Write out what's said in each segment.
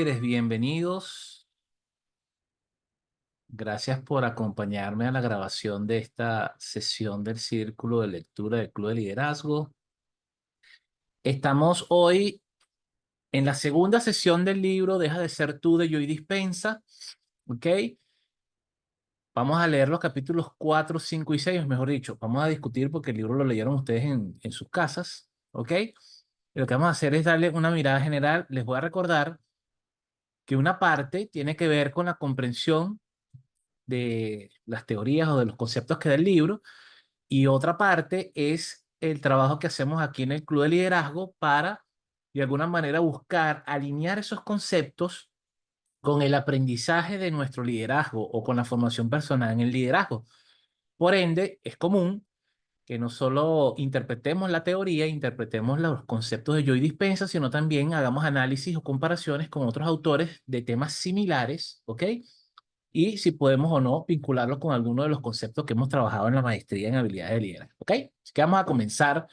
líderes, bienvenidos. Gracias por acompañarme a la grabación de esta sesión del Círculo de Lectura del Club de Liderazgo. Estamos hoy en la segunda sesión del libro Deja de ser tú de Joy Dispensa. ¿Ok? Vamos a leer los capítulos 4, 5 y 6, mejor dicho. Vamos a discutir porque el libro lo leyeron ustedes en sus casas. ¿Ok? Y lo que vamos a hacer es darle una mirada general. Les voy a recordar que una parte tiene que ver con la comprensión de las teorías o de los conceptos que da el libro, y otra parte es el trabajo que hacemos aquí en el Club de Liderazgo para, de alguna manera, buscar alinear esos conceptos con el aprendizaje de nuestro liderazgo o con la formación personal en el liderazgo. Por ende, es común que no solo interpretemos la teoría, interpretemos los conceptos de Joy Dispensa, sino también hagamos análisis o comparaciones con otros autores de temas similares, ¿ok? Y si podemos o no vincularlo con alguno de los conceptos que hemos trabajado en la maestría en habilidades de liderazgo. ¿Ok? Así que vamos a comenzar.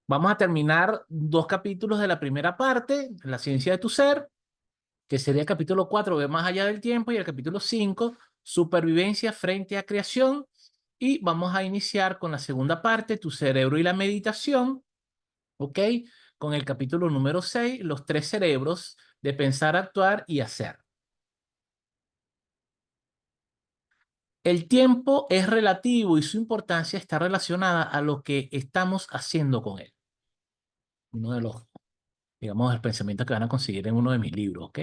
Vamos a terminar dos capítulos de la primera parte, la ciencia de tu ser, que sería el capítulo 4, ve más allá del tiempo, y el capítulo 5, supervivencia frente a creación. Y vamos a iniciar con la segunda parte, tu cerebro y la meditación. ¿Ok? Con el capítulo número 6, los tres cerebros de pensar, actuar y hacer. El tiempo es relativo y su importancia está relacionada a lo que estamos haciendo con él. Uno de los, digamos, pensamientos que van a conseguir en uno de mis libros, ¿ok?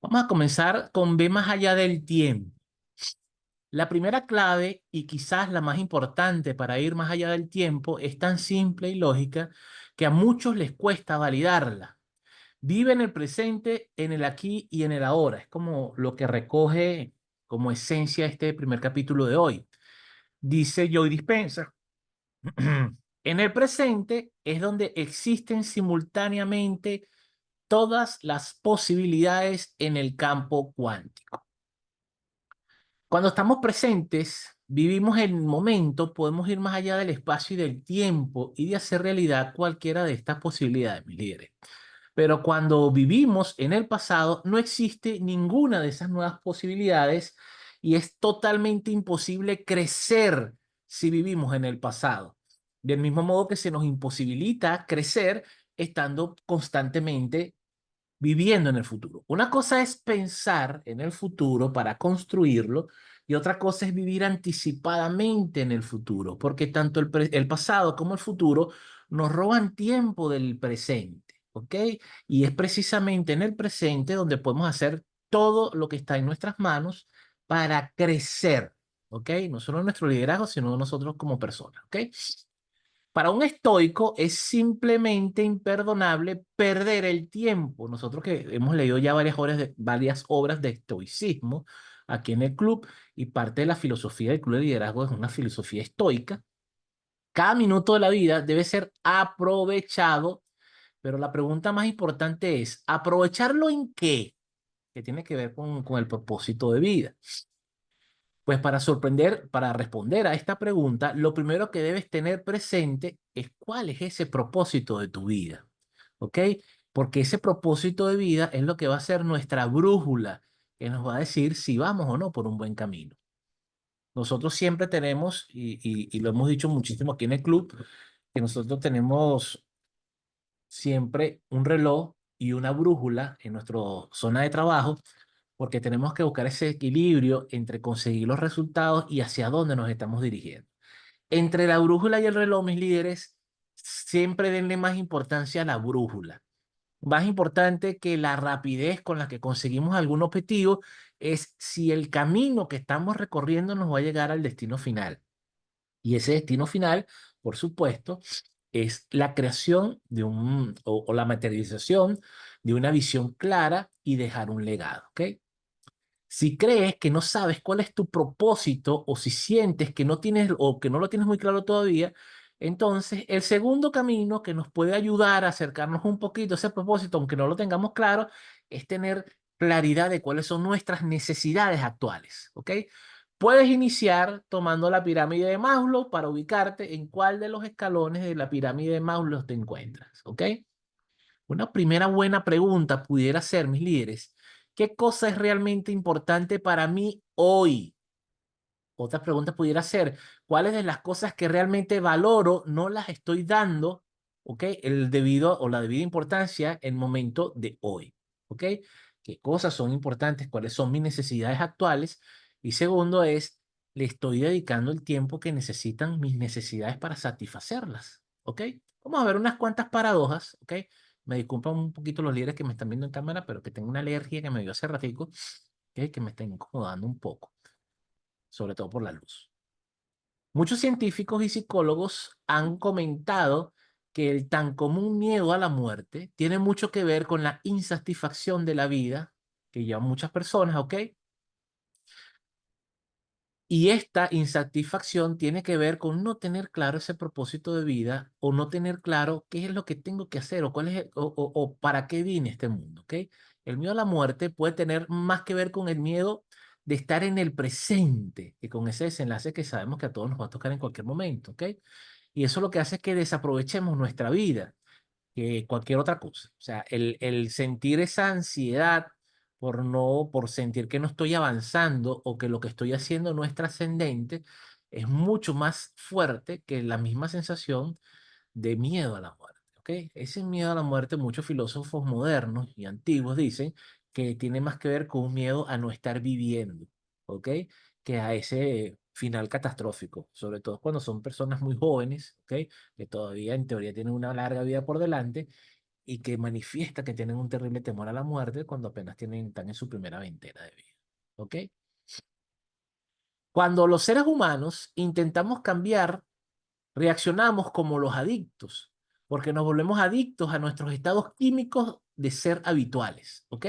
Vamos a comenzar con ve más allá del tiempo. La primera clave y quizás la más importante para ir más allá del tiempo es tan simple y lógica que a muchos les cuesta validarla. Vive en el presente, en el aquí y en el ahora. Es como lo que recoge como esencia este primer capítulo de hoy. Dice Joy Dispensa. En el presente es donde existen simultáneamente todas las posibilidades en el campo cuántico. Cuando estamos presentes, vivimos el momento, podemos ir más allá del espacio y del tiempo y de hacer realidad cualquiera de estas posibilidades, mis líderes. Pero cuando vivimos en el pasado, no existe ninguna de esas nuevas posibilidades y es totalmente imposible crecer si vivimos en el pasado. Del mismo modo que se nos imposibilita crecer estando constantemente viviendo en el futuro. Una cosa es pensar en el futuro para construirlo y otra cosa es vivir anticipadamente en el futuro, porque tanto el pasado como el futuro nos roban tiempo del presente, ¿ok? Y es precisamente en el presente donde podemos hacer todo lo que está en nuestras manos para crecer, ¿ok? No solo nuestro liderazgo, sino nosotros como personas, ¿ok? Para un estoico es simplemente imperdonable perder el tiempo. Nosotros que hemos leído ya varias obras de estoicismo aquí en el club, y parte de la filosofía del club de liderazgo es una filosofía estoica. Cada minuto de la vida debe ser aprovechado, pero la pregunta más importante es, ¿aprovecharlo en qué? Que tiene que ver con el propósito de vida. Pues para responder a esta pregunta, lo primero que debes tener presente es cuál es ese propósito de tu vida, ¿ok? Porque ese propósito de vida es lo que va a ser nuestra brújula, que nos va a decir si vamos o no por un buen camino. Nosotros siempre tenemos, y lo hemos dicho muchísimo aquí en el club, que nosotros tenemos siempre un reloj y una brújula en nuestra zona de trabajo, porque tenemos que buscar ese equilibrio entre conseguir los resultados y hacia dónde nos estamos dirigiendo. Entre la brújula y el reloj, mis líderes, siempre denle más importancia a la brújula. Más importante que la rapidez con la que conseguimos algún objetivo es si el camino que estamos recorriendo nos va a llegar al destino final. Y ese destino final, por supuesto, es la creación de o la materialización de una visión clara y dejar un legado, ¿ok? Si crees que no sabes cuál es tu propósito o si sientes que no tienes o que no lo tienes muy claro todavía, entonces el segundo camino que nos puede ayudar a acercarnos un poquito a ese propósito, aunque no lo tengamos claro, es tener claridad de cuáles son nuestras necesidades actuales, ¿ok? Puedes iniciar tomando la pirámide de Maslow para ubicarte en cuál de los escalones de la pirámide de Maslow te encuentras, ¿ok? Una primera buena pregunta pudiera ser, mis líderes, ¿qué cosa es realmente importante para mí hoy? Otra pregunta pudiera ser, ¿cuáles de las cosas que realmente valoro no las estoy dando, ¿ok? El debido o la debida importancia en el momento de hoy, ¿ok? ¿Qué cosas son importantes? ¿Cuáles son mis necesidades actuales? Y segundo es, ¿le estoy dedicando el tiempo que necesitan mis necesidades para satisfacerlas? ¿Ok? Vamos a ver unas cuantas paradojas, ¿ok? Me disculpan un poquito los líderes que me están viendo en cámara, pero que tengo una alergia que me dio hace ratico, ¿ok? Que me está incomodando un poco, sobre todo por la luz. Muchos científicos y psicólogos han comentado que el tan común miedo a la muerte tiene mucho que ver con la insatisfacción de la vida que llevan muchas personas, ¿ok? Y esta insatisfacción tiene que ver con no tener claro ese propósito de vida o no tener claro qué es lo que tengo que hacer o cuál es o para qué vine a este mundo, ¿ok? El miedo a la muerte puede tener más que ver con el miedo de estar en el presente y con ese desenlace que sabemos que a todos nos va a tocar en cualquier momento, ¿ok? Y eso lo que hace es que desaprovechemos nuestra vida que cualquier otra cosa. O sea, el sentir esa ansiedad por sentir que no estoy avanzando o que lo que estoy haciendo no es trascendente, es mucho más fuerte que la misma sensación de miedo a la muerte. ¿Ok? Ese miedo a la muerte, muchos filósofos modernos y antiguos dicen que tiene más que ver con un miedo a no estar viviendo, ¿ok? Que a ese final catastrófico, sobre todo cuando son personas muy jóvenes, ¿ok? Que todavía en teoría tienen una larga vida por delante y que manifiesta que tienen un terrible temor a la muerte cuando apenas están en su primera veintena de vida, ¿ok? Cuando los seres humanos intentamos cambiar, reaccionamos como los adictos, porque nos volvemos adictos a nuestros estados químicos de ser habituales, ¿ok?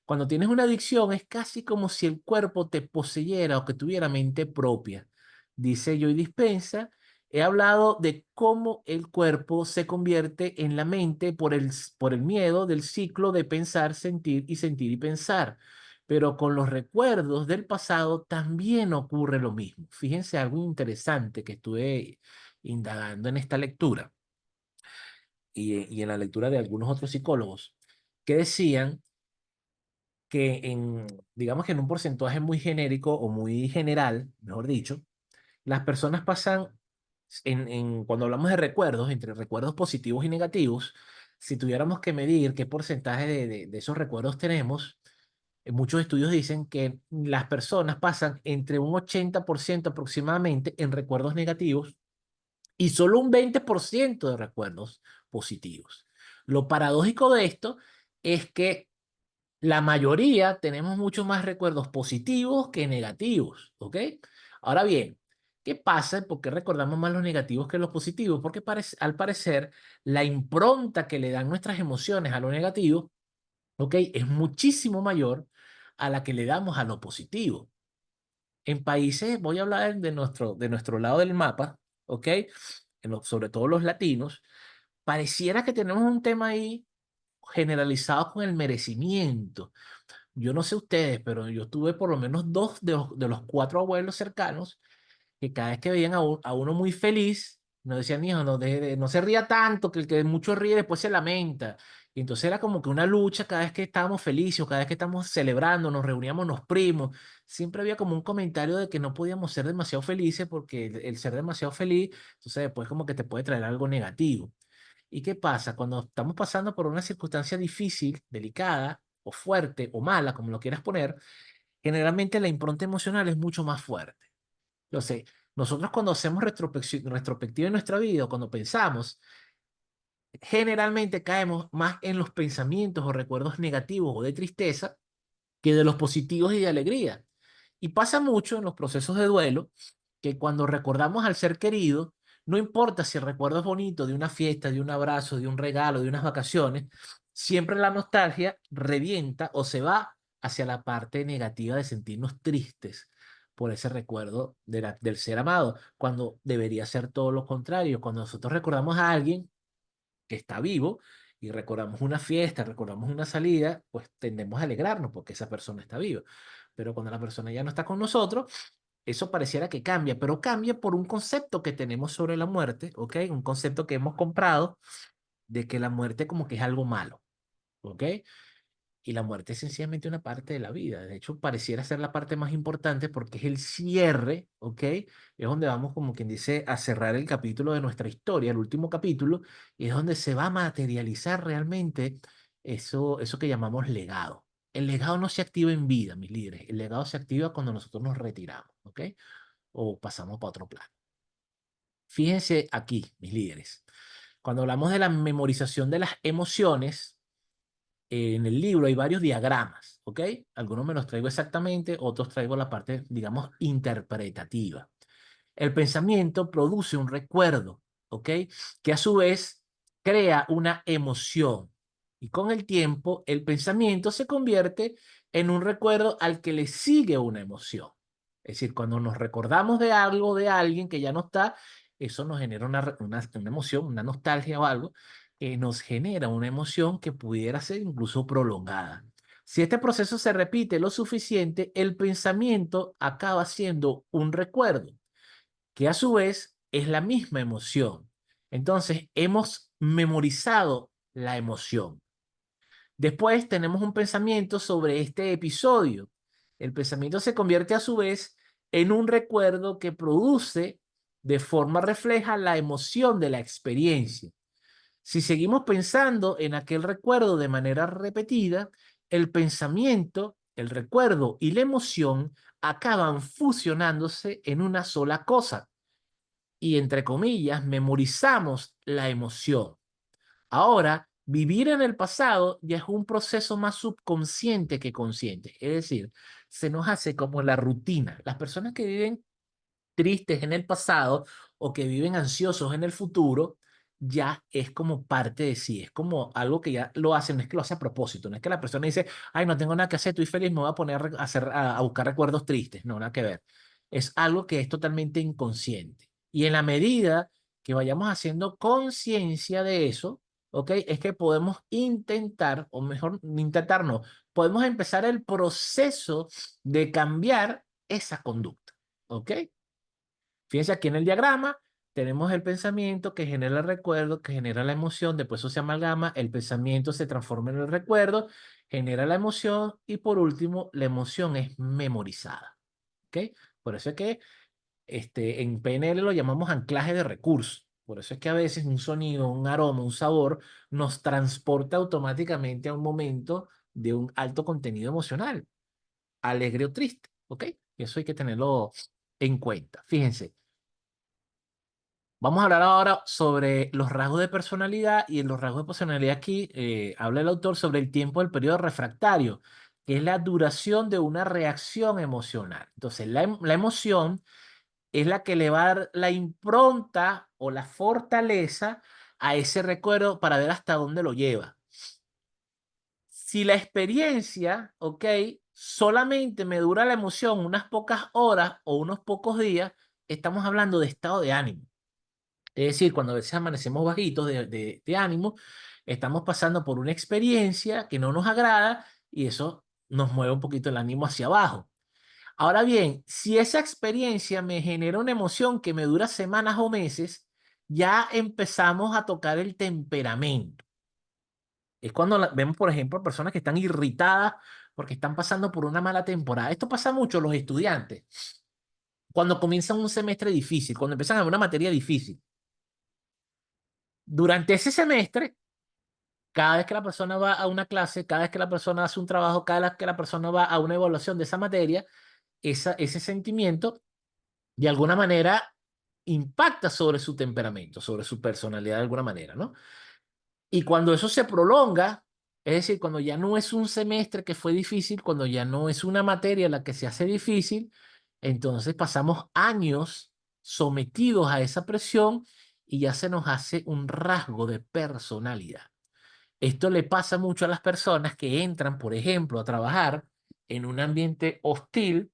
Cuando tienes una adicción es casi como si el cuerpo te poseyera o que tuviera mente propia. Dice Joy Dispensa, he hablado de cómo el cuerpo se convierte en la mente por el miedo del ciclo de pensar, sentir y pensar. Pero con los recuerdos del pasado también ocurre lo mismo. Fíjense algo interesante que estuve indagando en esta lectura y en la lectura de algunos otros psicólogos que decían que digamos que en un porcentaje muy genérico o muy general, mejor dicho, las personas pasan, cuando hablamos de recuerdos, entre recuerdos positivos y negativos, si tuviéramos que medir qué porcentaje de esos recuerdos tenemos, muchos estudios dicen que las personas pasan entre un 80% aproximadamente en recuerdos negativos y solo un 20% de recuerdos positivos. Lo paradójico de esto es que la mayoría tenemos mucho más recuerdos positivos que negativos, ¿ok? Ahora bien, ¿qué pasa? ¿Por qué recordamos más los negativos que los positivos? Porque al parecer la impronta que le dan nuestras emociones a lo negativo, ¿ok? Es muchísimo mayor a la que le damos a lo positivo. En países, voy a hablar de nuestro lado del mapa, ¿ok? Sobre todo los latinos, pareciera que tenemos un tema ahí generalizado con el merecimiento. Yo no sé ustedes, pero yo tuve por lo menos dos de los cuatro abuelos cercanos que cada vez que veían a uno muy feliz, nos decían, hijo, no se ría tanto, que el que mucho ríe después se lamenta. Y entonces era como que una lucha cada vez que estábamos felices o cada vez que estábamos celebrando, nos reuníamos los primos. Siempre había como un comentario de que no podíamos ser demasiado felices porque el ser demasiado feliz, entonces después como que te puede traer algo negativo. ¿Y qué pasa? Cuando estamos pasando por una circunstancia difícil, delicada o fuerte o mala, como lo quieras poner, generalmente la impronta emocional es mucho más fuerte. Entonces, nosotros cuando hacemos retrospectiva en nuestra vida, o cuando pensamos, generalmente caemos más en los pensamientos o recuerdos negativos o de tristeza que de los positivos y de alegría. Y pasa mucho en los procesos de duelo que cuando recordamos al ser querido, no importa si el recuerdo es bonito de una fiesta, de un abrazo, de un regalo, de unas vacaciones, siempre la nostalgia revienta o se va hacia la parte negativa de sentirnos tristes por ese recuerdo del ser amado, cuando debería ser todo lo contrario. Cuando nosotros recordamos a alguien que está vivo y recordamos una fiesta, recordamos una salida, pues tendemos a alegrarnos porque esa persona está viva. Pero cuando la persona ya no está con nosotros, eso pareciera que cambia, pero cambia por un concepto que tenemos sobre la muerte, ¿ok? Un concepto que hemos comprado de que la muerte como que es algo malo, ¿ok? Y la muerte es sencillamente una parte de la vida. De hecho, pareciera ser la parte más importante porque es el cierre, ¿ok? Es donde vamos, como quien dice, a cerrar el capítulo de nuestra historia, el último capítulo, y es donde se va a materializar realmente eso que llamamos legado. El legado no se activa en vida, mis líderes. El legado se activa cuando nosotros nos retiramos, ¿ok? O pasamos para otro plano. Fíjense aquí, mis líderes. Cuando hablamos de la memorización de las emociones, en el libro hay varios diagramas, ¿ok? Algunos me los traigo exactamente, otros traigo la parte, digamos, interpretativa. El pensamiento produce un recuerdo, ¿ok? Que a su vez crea una emoción. Y con el tiempo, el pensamiento se convierte en un recuerdo al que le sigue una emoción. Es decir, cuando nos recordamos de algo, de alguien que ya no está, eso nos genera una emoción, una nostalgia o algo, que nos genera una emoción que pudiera ser incluso prolongada. Si este proceso se repite lo suficiente, el pensamiento acaba siendo un recuerdo que a su vez es la misma emoción. Entonces, hemos memorizado la emoción. Después tenemos un pensamiento sobre este episodio. El pensamiento se convierte a su vez en un recuerdo que produce de forma refleja la emoción de la experiencia. Si seguimos pensando en aquel recuerdo de manera repetida, el pensamiento, el recuerdo y la emoción acaban fusionándose en una sola cosa y, entre comillas, memorizamos la emoción. Ahora, vivir en el pasado ya es un proceso más subconsciente que consciente. Es decir, se nos hace como la rutina. Las personas que viven tristes en el pasado o que viven ansiosos en el futuro, ya es como parte de sí, es como algo que ya lo hacen, no es que lo hace a propósito, no es que la persona dice, ay, no tengo nada que hacer, estoy feliz, me voy a poner a buscar recuerdos tristes, no, nada que ver. Es algo que es totalmente inconsciente. Y en la medida que vayamos haciendo conciencia de eso, ¿ok? Es que podemos intentar, o mejor, intentar no, podemos empezar el proceso de cambiar esa conducta, ¿ok? Fíjense aquí en el diagrama, tenemos el pensamiento que genera el recuerdo, que genera la emoción, después eso se amalgama, el pensamiento se transforma en el recuerdo, genera la emoción y por último la emoción es memorizada. ¿Ok? Por eso es que en PNL lo llamamos anclaje de recursos. Por eso es que a veces un sonido, un aroma, un sabor nos transporta automáticamente a un momento de un alto contenido emocional, alegre o triste. ¿Ok? Y eso hay que tenerlo en cuenta. Fíjense. Vamos a hablar ahora sobre los rasgos de personalidad y en los rasgos de personalidad aquí habla el autor sobre el tiempo del periodo refractario, que es la duración de una reacción emocional. Entonces, la emoción es la que le va a dar la impronta o la fortaleza a ese recuerdo para ver hasta dónde lo lleva. Si la experiencia, ok, solamente me dura la emoción unas pocas horas o unos pocos días, estamos hablando de estado de ánimo. Es decir, cuando a veces amanecemos bajitos de ánimo, estamos pasando por una experiencia que no nos agrada y eso nos mueve un poquito el ánimo hacia abajo. Ahora bien, si esa experiencia me genera una emoción que me dura semanas o meses, ya empezamos a tocar el temperamento. Es cuando vemos, por ejemplo, personas que están irritadas porque están pasando por una mala temporada. Esto pasa mucho a los estudiantes. Cuando comienzan un semestre difícil, cuando empiezan a ver una materia difícil. Durante ese semestre, cada vez que la persona va a una clase, cada vez que la persona hace un trabajo, cada vez que la persona va a una evaluación de esa materia, ese sentimiento de alguna manera impacta sobre su temperamento, sobre su personalidad de alguna manera, ¿no? Y cuando eso se prolonga, es decir, cuando ya no es un semestre que fue difícil, cuando ya no es una materia la que se hace difícil, entonces pasamos años sometidos a esa presión y ya se nos hace un rasgo de personalidad. Esto le pasa mucho a las personas que entran, por ejemplo, a trabajar en un ambiente hostil,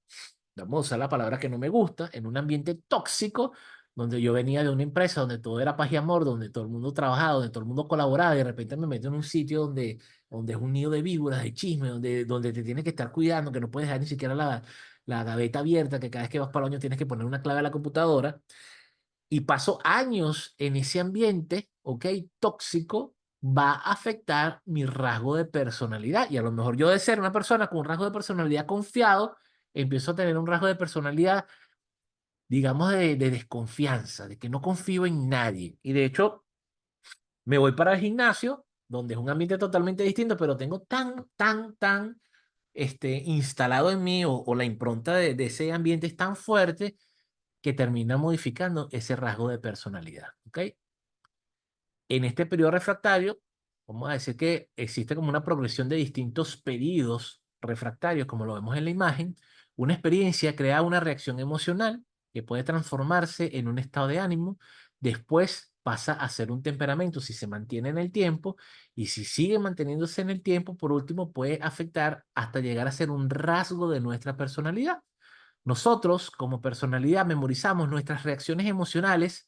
vamos a usar la palabra que no me gusta, en un ambiente tóxico, donde yo venía de una empresa donde todo era paz y amor, donde todo el mundo trabajaba, donde todo el mundo colaboraba, y de repente me meto en un sitio donde es un nido de víboras, de chisme, donde te tienes que estar cuidando, que no puedes dejar ni siquiera la gaveta abierta, que cada vez que vas para el baño tienes que poner una clave a la computadora. Y paso años en ese ambiente, ¿ok? Tóxico, va a afectar mi rasgo de personalidad. Y a lo mejor yo de ser una persona con un rasgo de personalidad confiado, empiezo a tener un rasgo de personalidad, digamos, de desconfianza, de que no confío en nadie. Y de hecho, me voy para el gimnasio, donde es un ambiente totalmente distinto, pero tengo tan instalado en mí o la impronta de ese ambiente es tan fuerte que termina modificando ese rasgo de personalidad. ¿Ok? En este periodo refractario, vamos a decir que existe como una progresión de distintos periodos refractarios, como lo vemos en la imagen. Una experiencia crea una reacción emocional que puede transformarse en un estado de ánimo, después pasa a ser un temperamento si se mantiene en el tiempo y si sigue manteniéndose en el tiempo, por último, puede afectar hasta llegar a ser un rasgo de nuestra personalidad. Nosotros, como personalidad, memorizamos nuestras reacciones emocionales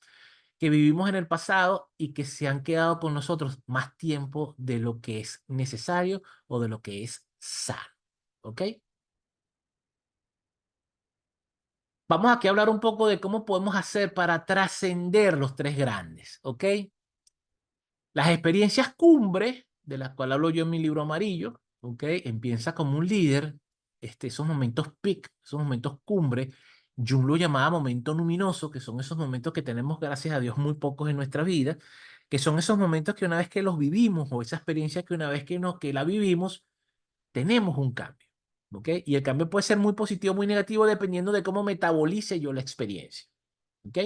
que vivimos en el pasado y que se han quedado con nosotros más tiempo de lo que es necesario o de lo que es sano. ¿Ok? Vamos aquí a hablar un poco de cómo podemos hacer para trascender los tres grandes. ¿Ok? Las experiencias cumbre, de las cuales hablo yo en mi libro amarillo, ¿ok? Empieza como un líder, esos momentos peak, esos momentos cumbre, Jung lo llamaba momento luminoso, que son esos momentos que tenemos, gracias a Dios, muy pocos en nuestra vida, que son esos momentos que una vez que los vivimos, o esa experiencia que una vez que la vivimos, tenemos un cambio, ¿ok? Y el cambio puede ser muy positivo o muy negativo dependiendo de cómo metabolice yo la experiencia, ¿ok?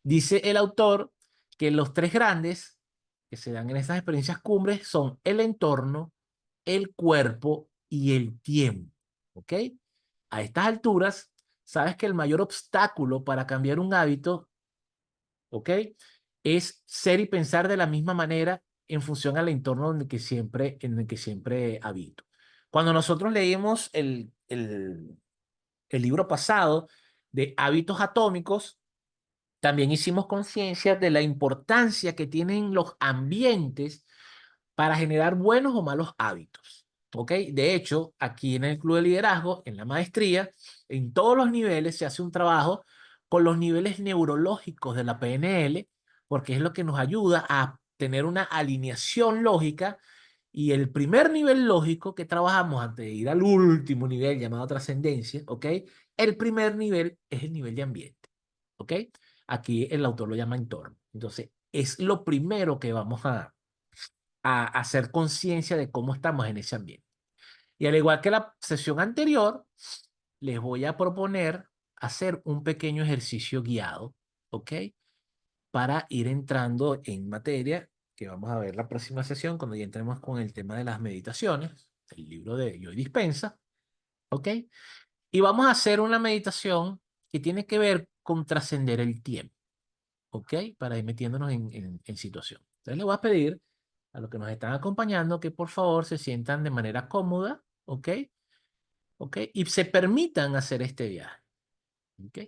Dice el autor que los tres grandes que se dan en estas experiencias cumbres son el entorno, el cuerpo y el tiempo. ¿Ok? A estas alturas, sabes que el mayor obstáculo para cambiar un hábito, ¿ok? Es ser y pensar de la misma manera en función al entorno en el que siempre habito. Cuando nosotros leímos el libro pasado de hábitos atómicos, también hicimos conciencia de la importancia que tienen los ambientes para generar buenos o malos hábitos. ¿Ok? De hecho, aquí en el Club de Liderazgo, en la maestría, en todos los niveles se hace un trabajo con los niveles neurológicos de la PNL, porque es lo que nos ayuda a tener una alineación lógica. Y el primer nivel lógico que trabajamos antes de ir al último nivel llamado trascendencia, ¿ok? El primer nivel es el nivel de ambiente. ¿Ok? Aquí el autor lo llama entorno. Entonces, es lo primero que vamos a hacer conciencia de cómo estamos en ese ambiente. Y al igual que la sesión anterior, les voy a proponer hacer un pequeño ejercicio guiado, ¿ok? Para ir entrando en materia, que vamos a ver la próxima sesión, cuando ya entremos con el tema de las meditaciones, el libro de Joy Dispensa, ¿ok? Y vamos a hacer una meditación que tiene que ver con trascender el tiempo. ¿Ok? Para ir metiéndonos en situación. Entonces le voy a pedir a los que nos están acompañando que por favor se sientan de manera cómoda, ¿ok? ¿Ok? Y se permitan hacer este viaje, ¿ok?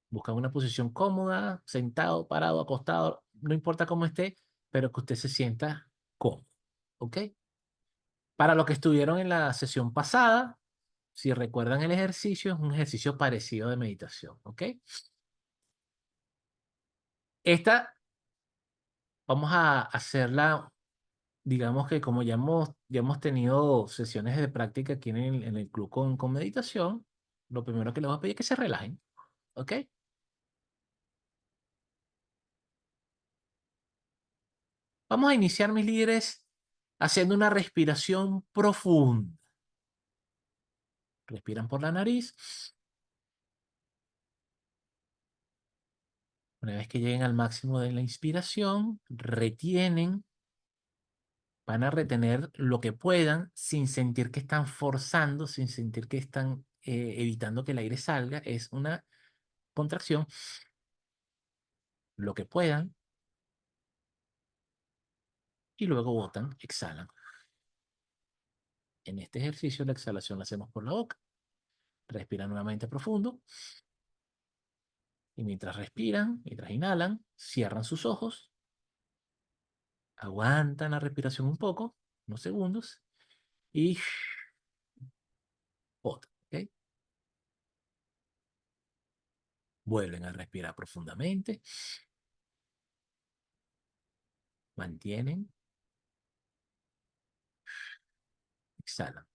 Buscan una posición cómoda, sentado, parado, acostado, no importa cómo esté, pero que usted se sienta cómodo, ¿ok? Para los que estuvieron en la sesión pasada, si recuerdan el ejercicio, es un ejercicio parecido de meditación, ¿ok? Esta vamos a hacerla. Digamos que como ya hemos tenido sesiones de práctica aquí en el club con meditación, lo primero que les voy a pedir es que se relajen, ¿ok? Vamos a iniciar, mis líderes, haciendo una respiración profunda. Respiran por la nariz. Una vez que lleguen al máximo de la inspiración, retienen, van a retener lo que puedan sin sentir que están forzando, sin sentir que están evitando que el aire salga. Es una contracción, lo que puedan, y luego botan, exhalan. En este ejercicio la exhalación la hacemos por la boca. Respiran nuevamente profundo y mientras respiran, mientras inhalan, cierran sus ojos, aguantan la respiración un poco, unos segundos y botan. ¿Ok? Vuelven a respirar profundamente, Mantienen, exhalan.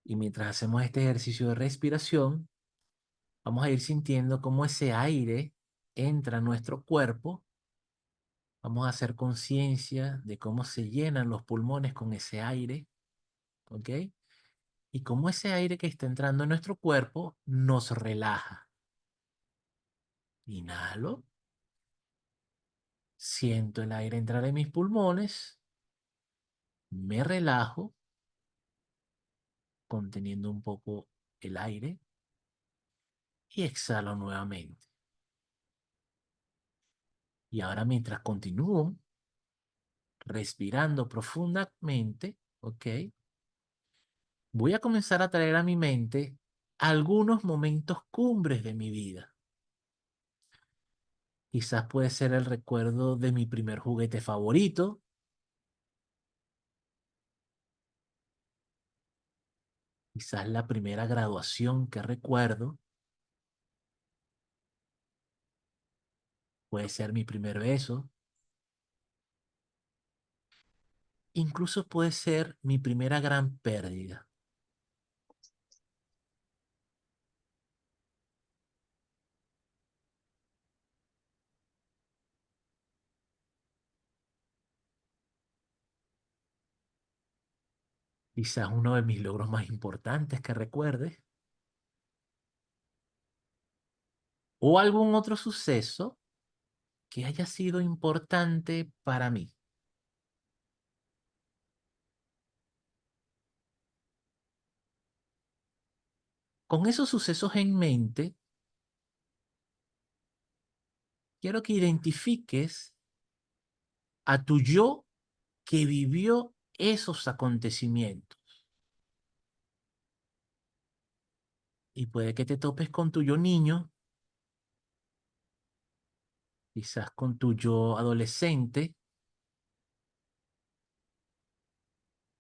Y mientras hacemos este ejercicio de respiración, vamos a ir sintiendo cómo ese aire entra a nuestro cuerpo. Vamos a hacer conciencia de cómo se llenan los pulmones con ese aire, ¿ok? Y cómo ese aire que está entrando en nuestro cuerpo nos relaja. Inhalo, siento el aire entrar en mis pulmones, me relajo, conteniendo un poco el aire y exhalo nuevamente. Y ahora mientras continúo respirando profundamente, ¿ok? Voy a comenzar a traer a mi mente algunos momentos cumbres de mi vida. Quizás puede ser el recuerdo de mi primer juguete favorito, quizás la primera graduación que recuerdo, puede ser mi primer beso, incluso puede ser mi primera gran pérdida. Quizás uno de mis logros más importantes que recuerde, o algún otro suceso que haya sido importante para mí. Con esos sucesos en mente, quiero que identifiques a tu yo que vivió esos acontecimientos. Y puede que te topes con tu yo niño, quizás con tu yo adolescente,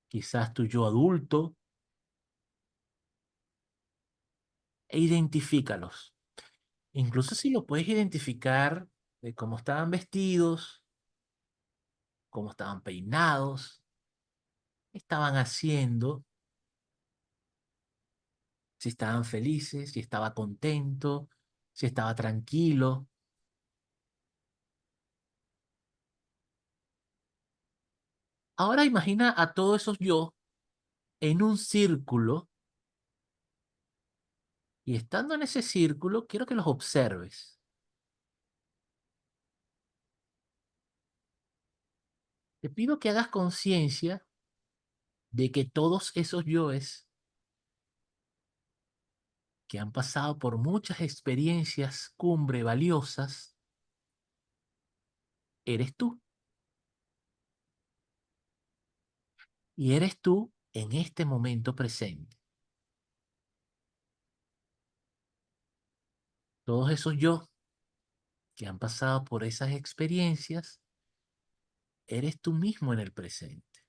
quizás tu yo adulto, e identifícalos. Incluso si lo puedes identificar de cómo estaban vestidos, cómo estaban peinados, qué estaban haciendo, si estaban felices, si estaba contento, si estaba tranquilo. Ahora imagina a todos esos yo en un círculo y estando en ese círculo, quiero que los observes. Te pido que hagas conciencia de que todos esos yoes que han pasado por muchas experiencias cumbre valiosas, eres tú. Y eres tú en este momento presente. Todos esos yo que han pasado por esas experiencias, eres tú mismo en el presente.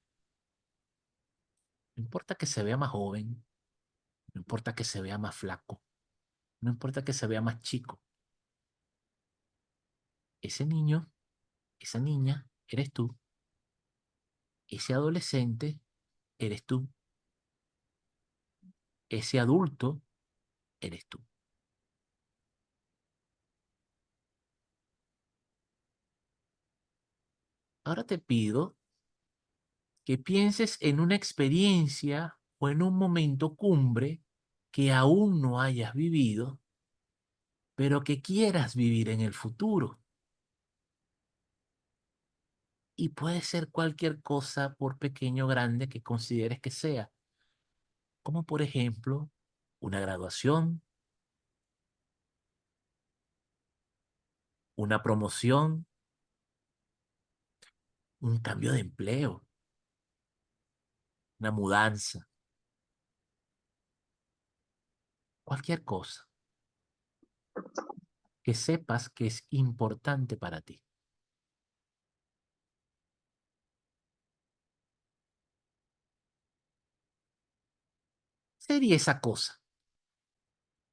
No importa que se vea más joven, no importa que se vea más flaco, no importa que se vea más chico. Ese niño, esa niña, eres tú. Ese adolescente, eres tú. Ese adulto, eres tú. Ahora te pido que pienses en una experiencia o en un momento cumbre que aún no hayas vivido, pero que quieras vivir en el futuro. Y puede ser cualquier cosa, por pequeño o grande que consideres que sea, como por ejemplo una graduación, una promoción, un cambio de empleo, una mudanza, cualquier cosa que sepas que es importante para ti. Sería esa cosa,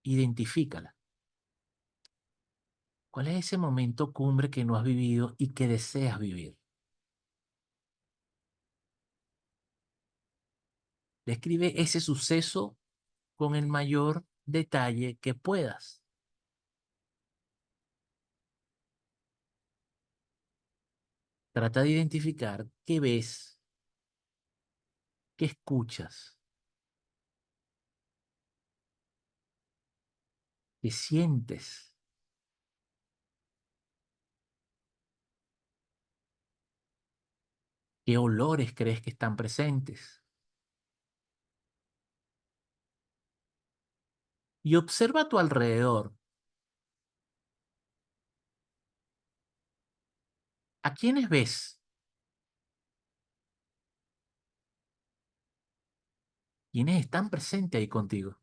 identifícala. ¿Cuál es ese momento cumbre que no has vivido y que deseas vivir? Describe ese suceso con el mayor detalle que puedas. Trata de identificar qué ves, qué escuchas, qué sientes, qué olores crees que están presentes. Y observa a tu alrededor. ¿A quiénes ves? ¿Quiénes están presentes ahí contigo?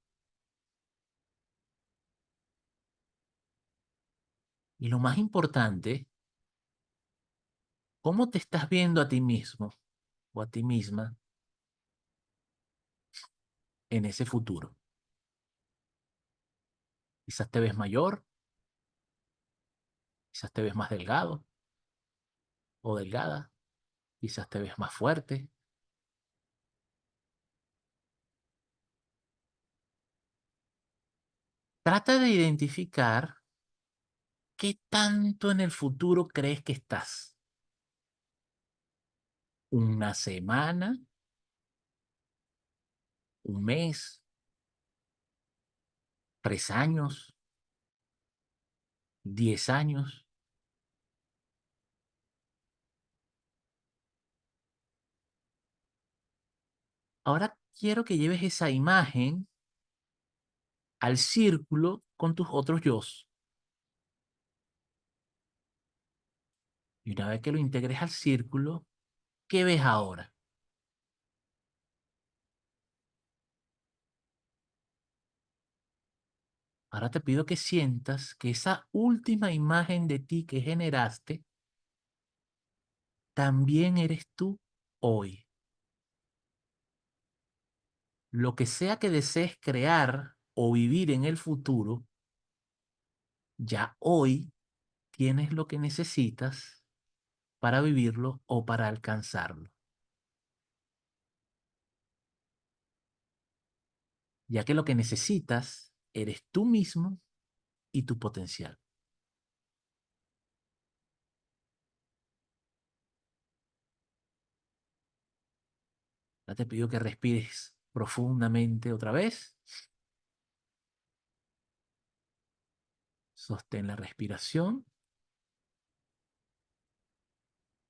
Y lo más importante, ¿cómo te estás viendo a ti mismo o a ti misma en ese futuro? Quizás te ves mayor, quizás te ves más delgado o delgada, quizás te ves más fuerte. Trata de identificar qué tanto en el futuro crees que estás. ¿Una semana? ¿Un mes? ¿3 años? ¿10 años? Ahora quiero que lleves esa imagen al círculo con tus otros yos. Y una vez que lo integres al círculo, ¿qué ves ahora? Ahora te pido que sientas que esa última imagen de ti que generaste también eres tú hoy. Lo que sea que desees crear o vivir en el futuro, ya hoy tienes lo que necesitas para vivirlo o para alcanzarlo, ya que lo que necesitas eres tú mismo y tu potencial. Ahora te pido que respires profundamente otra vez. Sostén la respiración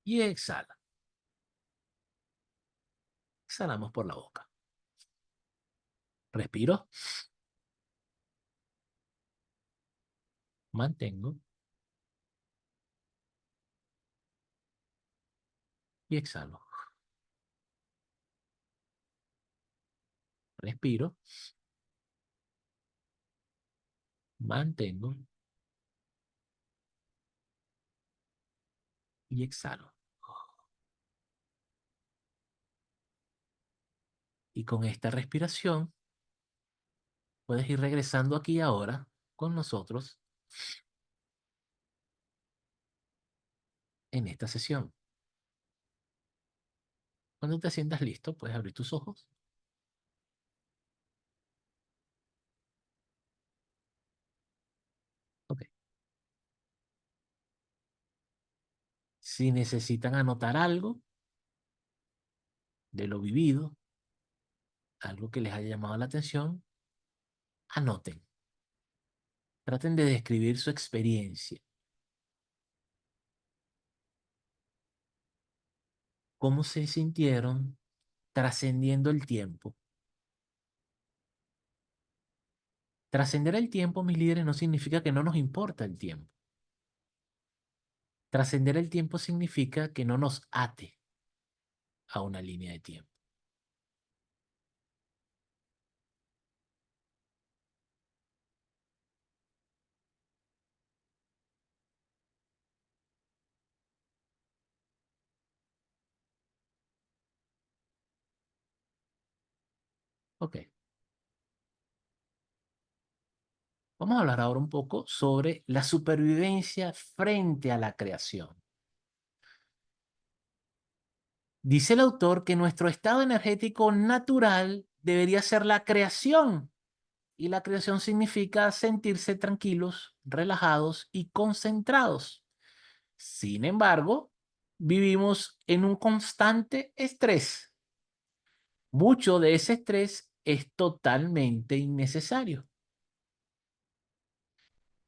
y exhala. Exhalamos por la boca. Respiro, mantengo y exhalo. Respiro, mantengo y exhalo. Y con esta respiración puedes ir regresando aquí ahora con nosotros en esta sesión. Cuando te sientas listo, puedes abrir tus ojos. Ok. Si necesitan anotar algo de lo vivido, algo que les haya llamado la atención, anoten. Traten de describir su experiencia, cómo se sintieron trascendiendo el tiempo. Trascender el tiempo, mis líderes, no significa que no nos importa el tiempo. Trascender el tiempo significa que no nos ate a una línea de tiempo. Ok. Vamos a hablar ahora un poco sobre la supervivencia frente a la creación. Dice el autor que nuestro estado energético natural debería ser la creación, y la creación significa sentirse tranquilos, relajados y concentrados. Sin embargo, vivimos en un constante estrés. Mucho de ese estrés es totalmente innecesario.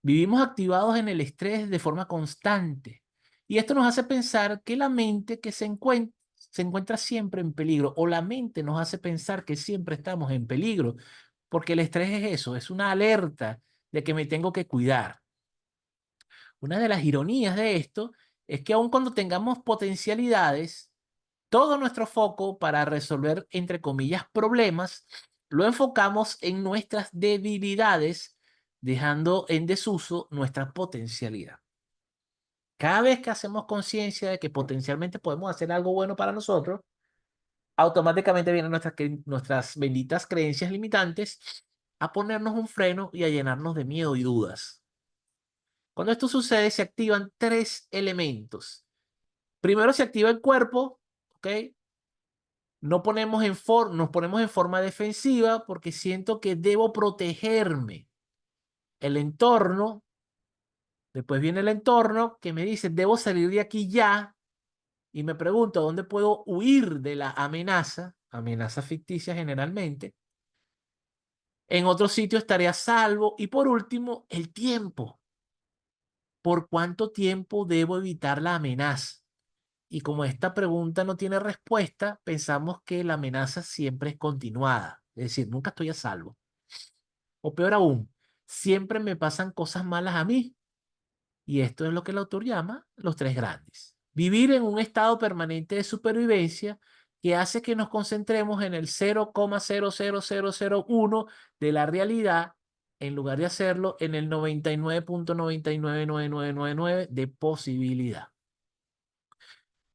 Vivimos activados en el estrés de forma constante, y esto nos hace pensar que la mente que se encuentra siempre en peligro, o la mente nos hace pensar que siempre estamos en peligro, porque el estrés es eso, es una alerta de que me tengo que cuidar. Una de las ironías de esto es que aun cuando tengamos potencialidades, todo nuestro foco para resolver, entre comillas, problemas, lo enfocamos en nuestras debilidades, dejando en desuso nuestra potencialidad. Cada vez que hacemos conciencia de que potencialmente podemos hacer algo bueno para nosotros, automáticamente vienen nuestras benditas creencias limitantes a ponernos un freno y a llenarnos de miedo y dudas. Cuando esto sucede, se activan tres elementos. Primero se activa el cuerpo, ¿ok? Nos ponemos en forma defensiva porque siento que debo protegerme. El entorno, después viene el entorno que me dice, debo salir de aquí ya, y me pregunto, ¿dónde puedo huir de la amenaza? Amenaza ficticia generalmente. En otro sitio estaré a salvo. Y por último, el tiempo. ¿Por cuánto tiempo debo evitar la amenaza? Y como esta pregunta no tiene respuesta, pensamos que la amenaza siempre es continuada. Es decir, nunca estoy a salvo. O peor aún, siempre me pasan cosas malas a mí. Y esto es lo que el autor llama los tres grandes. Vivir en un estado permanente de supervivencia que hace que nos concentremos en el 0,00001 de la realidad, en lugar de hacerlo en el 99,999999 de posibilidad.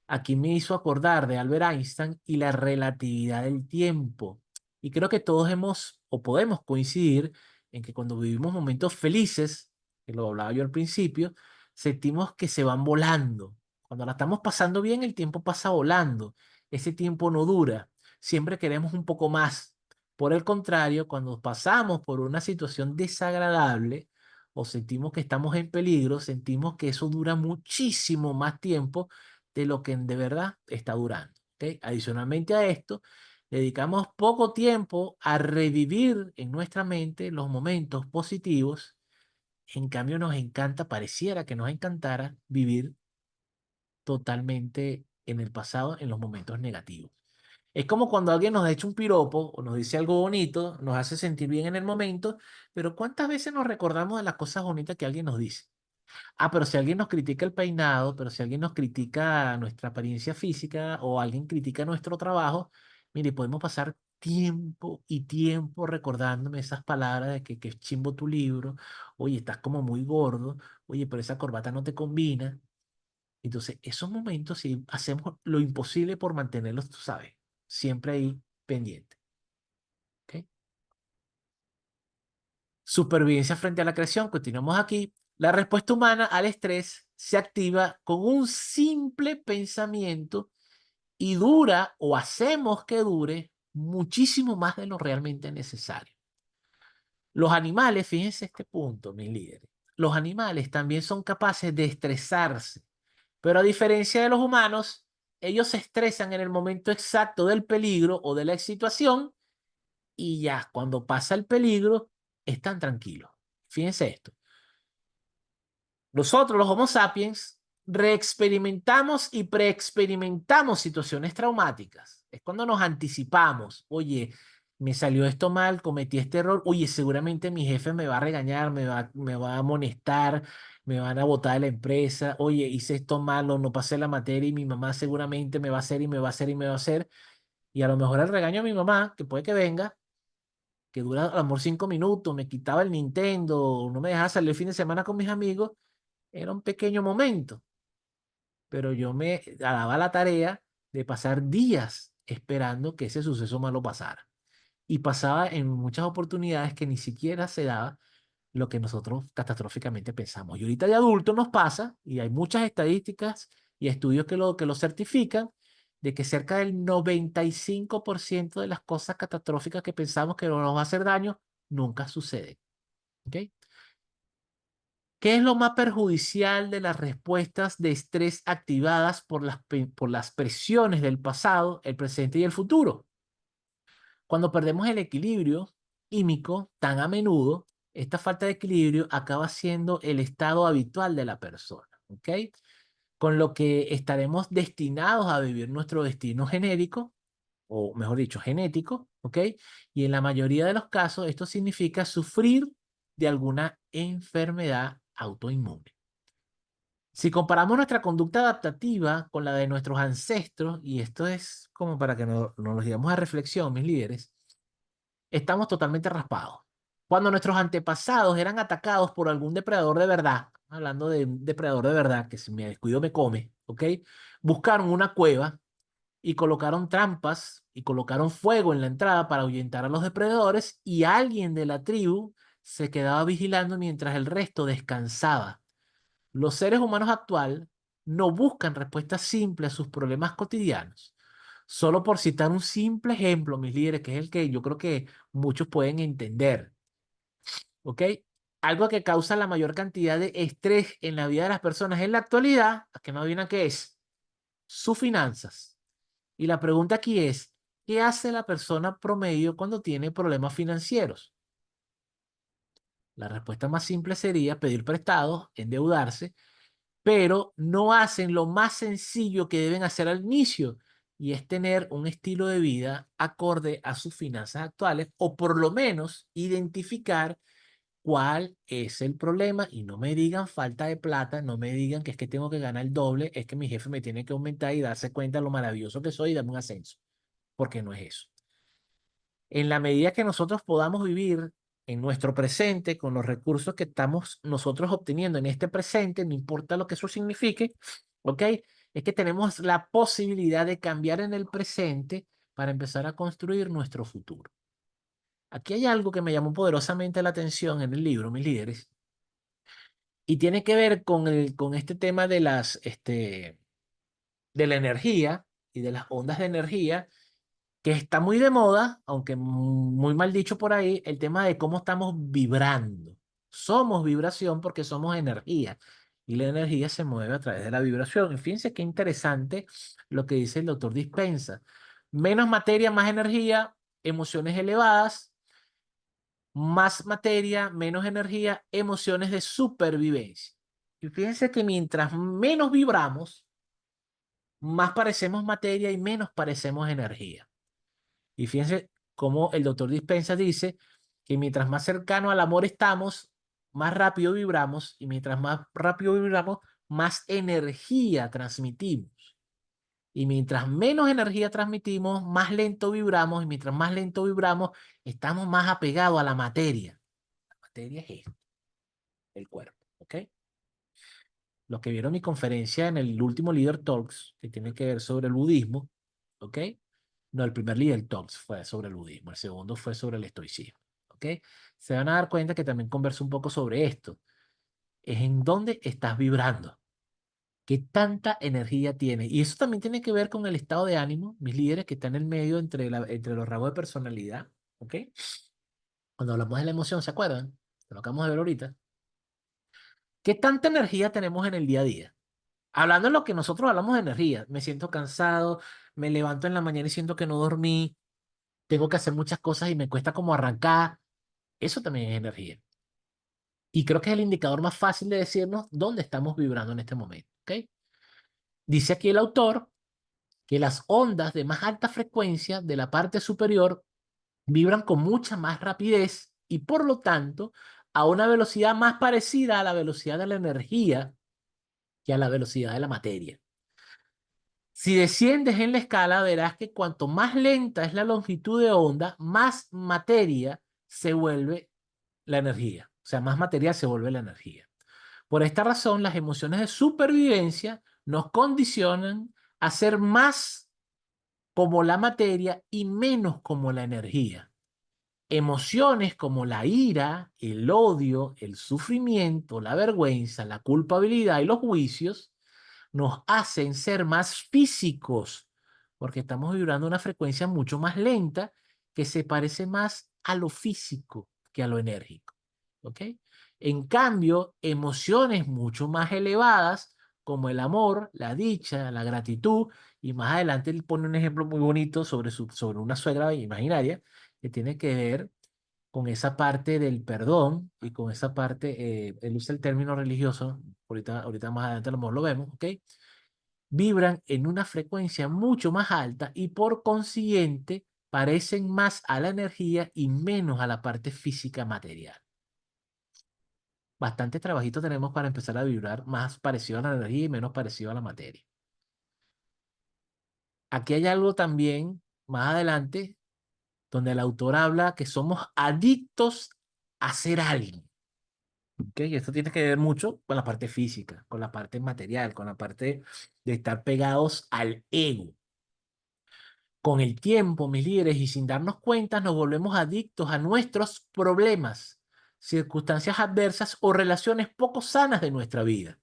Aquí me hizo acordar de Albert Einstein y la relatividad del tiempo. Y creo que todos hemos o podemos coincidir en que cuando vivimos momentos felices, que lo hablaba yo al principio, sentimos que se van volando. Cuando la estamos pasando bien, el tiempo pasa volando. Ese tiempo no dura. Siempre queremos un poco más. Por el contrario, cuando pasamos por una situación desagradable o sentimos que estamos en peligro, sentimos que eso dura muchísimo más tiempo de lo que de verdad está durando. ¿Ok? Adicionalmente a esto, dedicamos poco tiempo a revivir en nuestra mente los momentos positivos. En cambio, nos encanta, pareciera que nos encantara vivir totalmente en el pasado, en los momentos negativos. Es como cuando alguien nos echa un piropo o nos dice algo bonito, nos hace sentir bien en el momento, pero ¿cuántas veces nos recordamos de las cosas bonitas que alguien nos dice? Ah, pero si alguien nos critica el peinado, pero si alguien nos critica nuestra apariencia física o alguien critica nuestro trabajo, mire, podemos pasar tiempo y tiempo recordándome esas palabras de que es chimbo tu libro, oye, estás como muy gordo, oye, pero esa corbata no te combina. Entonces, esos momentos, si hacemos lo imposible por mantenerlos, tú sabes, siempre ahí pendiente. ¿Ok? Supervivencia frente a la creación, continuamos aquí. La respuesta humana al estrés se activa con un simple pensamiento y dura o hacemos que dure muchísimo más de lo realmente necesario. Los animales, fíjense este punto, mis líderes, los animales también son capaces de estresarse, pero a diferencia de los humanos, ellos se estresan en el momento exacto del peligro o de la situación y ya cuando pasa el peligro están tranquilos. Fíjense esto. Nosotros, los Homo sapiens, reexperimentamos y preexperimentamos situaciones traumáticas. Es cuando nos anticipamos. Oye, me salió esto mal, cometí este error. Oye, seguramente mi jefe me va a regañar, me va a amonestar, me van a botar de la empresa. Oye, hice esto malo, no pasé la materia y mi mamá seguramente me va a hacer y me va a hacer y me va a hacer. Y a lo mejor el regaño de mi mamá, que puede que venga, que dura a lo mejor 5 minutos, me quitaba el Nintendo, no me dejaba salir el fin de semana con mis amigos, era un pequeño momento, pero yo me daba la tarea de pasar días esperando que ese suceso malo pasara. Y pasaba en muchas oportunidades que ni siquiera se daba lo que nosotros catastróficamente pensamos. Y ahorita de adulto nos pasa, y hay muchas estadísticas y estudios que lo certifican, de que cerca del 95% de las cosas catastróficas que pensamos que nos va a hacer daño, nunca suceden. ¿Ok? ¿Qué es lo más perjudicial de las respuestas de estrés activadas por las presiones del pasado, el presente y el futuro? Cuando perdemos el equilibrio químico tan a menudo, esta falta de equilibrio acaba siendo el estado habitual de la persona, ¿ok? Con lo que estaremos destinados a vivir nuestro destino genérico, o mejor dicho, genético, ¿ok? Y en la mayoría de los casos esto significa sufrir de alguna enfermedad autoinmune. Si comparamos nuestra conducta adaptativa con la de nuestros ancestros, y esto es como para que nos lo digamos a reflexión, mis líderes, estamos totalmente raspados. Cuando nuestros antepasados eran atacados por algún depredador de verdad, hablando de un depredador de verdad, que si me descuido me come, ¿ok? Buscaron una cueva y colocaron trampas y colocaron fuego en la entrada para ahuyentar a los depredadores y alguien de la tribu se quedaba vigilando mientras el resto descansaba. Los seres humanos actuales no buscan respuestas simples a sus problemas cotidianos. Solo por citar un simple ejemplo, mis líderes, que es el que yo creo que muchos pueden entender, ¿ok? Algo que causa la mayor cantidad de estrés en la vida de las personas en la actualidad, que no adivinan qué es, sus finanzas. Y la pregunta aquí es, ¿qué hace la persona promedio cuando tiene problemas financieros? La respuesta más simple sería pedir prestados, endeudarse, pero no hacen lo más sencillo que deben hacer al inicio, y es tener un estilo de vida acorde a sus finanzas actuales, o por lo menos identificar cuál es el problema. Y no me digan falta de plata, no me digan que es que tengo que ganar el doble, es que mi jefe me tiene que aumentar y darse cuenta de lo maravilloso que soy y darme un ascenso, porque no es eso. En la medida que nosotros podamos vivir en nuestro presente con los recursos que estamos nosotros obteniendo en este presente, no importa lo que eso signifique, ¿ok? Es que tenemos la posibilidad de cambiar en el presente para empezar a construir nuestro futuro. Aquí hay algo que me llamó poderosamente la atención en el libro, mis líderes, y tiene que ver con este tema de la energía y de las ondas de energía, que está muy de moda, aunque muy mal dicho por ahí, el tema de cómo estamos vibrando. Somos vibración porque somos energía y la energía se mueve a través de la vibración. Y fíjense qué interesante lo que dice el doctor Dispensa. Menos materia, más energía, emociones elevadas, más materia, menos energía, emociones de supervivencia. Y fíjense que mientras menos vibramos, más parecemos materia y menos parecemos energía. Y fíjense cómo el doctor Dispensa dice que mientras más cercano al amor estamos, más rápido vibramos, y mientras más rápido vibramos, más energía transmitimos. Y mientras menos energía transmitimos, más lento vibramos, y mientras más lento vibramos, estamos más apegados a la materia. La materia es esto, el cuerpo, ¿ok? Los que vieron mi conferencia en el último Leader Talks, que tiene que ver sobre el budismo, ¿ok? No, el primer Leader Talks fue sobre el budismo, el segundo fue sobre el estoicismo, ¿ok? Se van a dar cuenta que también converso un poco sobre esto. Es en dónde estás vibrando, qué tanta energía tienes. Y eso también tiene que ver con el estado de ánimo, mis líderes, que están en el medio entre los rasgos de personalidad, ¿ok? Cuando hablamos de la emoción, ¿se acuerdan? Lo que acabamos de ver ahorita. ¿Qué tanta energía tenemos en el día a día? Hablando de lo que nosotros hablamos de energía, me siento cansado, me levanto en la mañana y siento que no dormí, tengo que hacer muchas cosas y me cuesta como arrancar. Eso también es energía. Y creo que es el indicador más fácil de decirnos dónde estamos vibrando en este momento. ¿Ok? Dice aquí el autor que las ondas de más alta frecuencia de la parte superior vibran con mucha más rapidez y por lo tanto a una velocidad más parecida a la velocidad de la energía que a la velocidad de la materia. Si desciendes en la escala, verás que cuanto más lenta es la longitud de onda, más materia se vuelve la energía. O sea, más material se vuelve la energía. Por esta razón, las emociones de supervivencia nos condicionan a ser más como la materia y menos como la energía. Emociones como la ira, el odio, el sufrimiento, la vergüenza, la culpabilidad y los juicios nos hacen ser más físicos, porque estamos vibrando una frecuencia mucho más lenta que se parece más a lo físico que a lo enérgico. ¿Ok? En cambio, emociones mucho más elevadas, como el amor, la dicha, la gratitud, y más adelante él pone un ejemplo muy bonito sobre una suegra imaginaria que tiene que ver con esa parte del perdón y con esa parte, él usa el término religioso, ahorita más adelante a lo mejor lo vemos, ¿ok? Vibran en una frecuencia mucho más alta y por consiguiente parecen más a la energía y menos a la parte física material. Bastante trabajito tenemos para empezar a vibrar más parecido a la energía y menos parecido a la materia. Aquí hay algo también más adelante donde el autor habla que somos adictos a ser alguien. ¿Ok? Y esto tiene que ver mucho con la parte física, con la parte material, con la parte de estar pegados al ego. Con el tiempo, mis líderes, y sin darnos cuenta, nos volvemos adictos a nuestros problemas, circunstancias adversas o relaciones poco sanas de nuestra vida.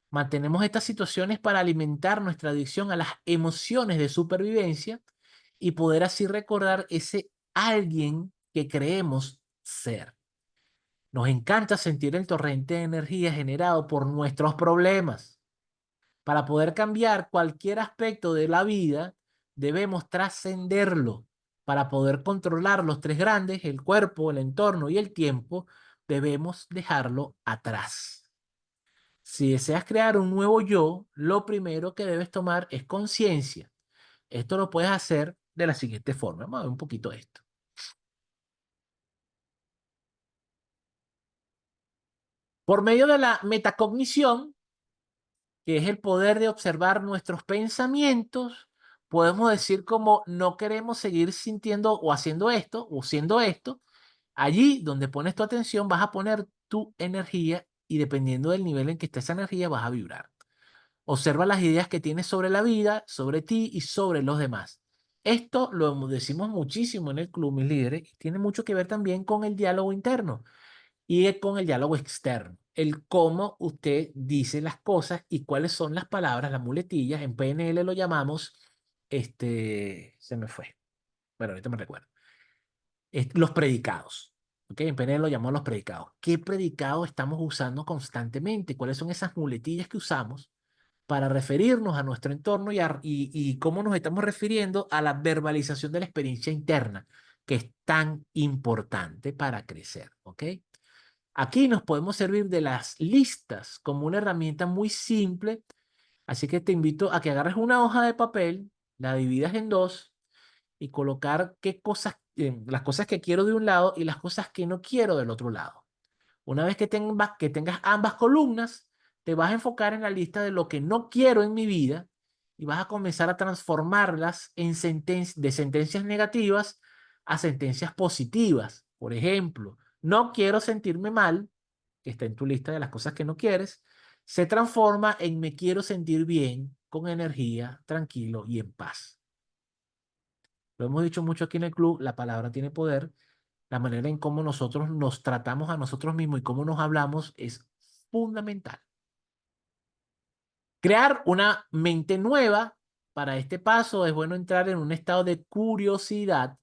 Mantenemos estas situaciones para alimentar nuestra adicción a las emociones de supervivencia y poder así recordar ese alguien que creemos ser. Nos encanta sentir el torrente de energía generado por nuestros problemas. Para poder cambiar cualquier aspecto de la vida, debemos trascenderlo. Para poder controlar los tres grandes, el cuerpo, el entorno y el tiempo, debemos dejarlo atrás. Si deseas crear un nuevo yo, lo primero que debes tomar es conciencia. Esto lo puedes hacer de la siguiente forma. Vamos a ver un poquito esto. Por medio de la metacognición, que es el poder de observar nuestros pensamientos, podemos decir como no queremos seguir sintiendo o haciendo esto o siendo esto. Allí donde pones tu atención vas a poner tu energía y dependiendo del nivel en que esté esa energía vas a vibrar. Observa las ideas que tienes sobre la vida, sobre ti y sobre los demás. Esto lo decimos muchísimo en el club, mis líderes, y tiene mucho que ver también con el diálogo interno y con el diálogo externo. El cómo usted dice las cosas y cuáles son las palabras, las muletillas. En PNL lo llamamos, se me fue. Bueno, ahorita me recuerdo. Los predicados. ¿Ok? En PNL lo llamamos los predicados. ¿Qué predicado estamos usando constantemente? ¿Cuáles son esas muletillas que usamos para referirnos a nuestro entorno y cómo nos estamos refiriendo a la verbalización de la experiencia interna, que es tan importante para crecer? ¿Ok? Aquí nos podemos servir de las listas como una herramienta muy simple, así que te invito a que agarres una hoja de papel, la dividas en dos y colocar qué cosas, las cosas que quiero de un lado y las cosas que no quiero del otro lado. Una vez que tengas ambas columnas, te vas a enfocar en la lista de lo que no quiero en mi vida y vas a comenzar a transformarlas de sentencias negativas a sentencias positivas. Por ejemplo, no quiero sentirme mal, que está en tu lista de las cosas que no quieres, se transforma en me quiero sentir bien, con energía, tranquilo y en paz. Lo hemos dicho mucho aquí en el club, la palabra tiene poder. La manera en cómo nosotros nos tratamos a nosotros mismos y cómo nos hablamos es fundamental. Crear una mente nueva. Para este paso es bueno entrar en un estado de curiosidad.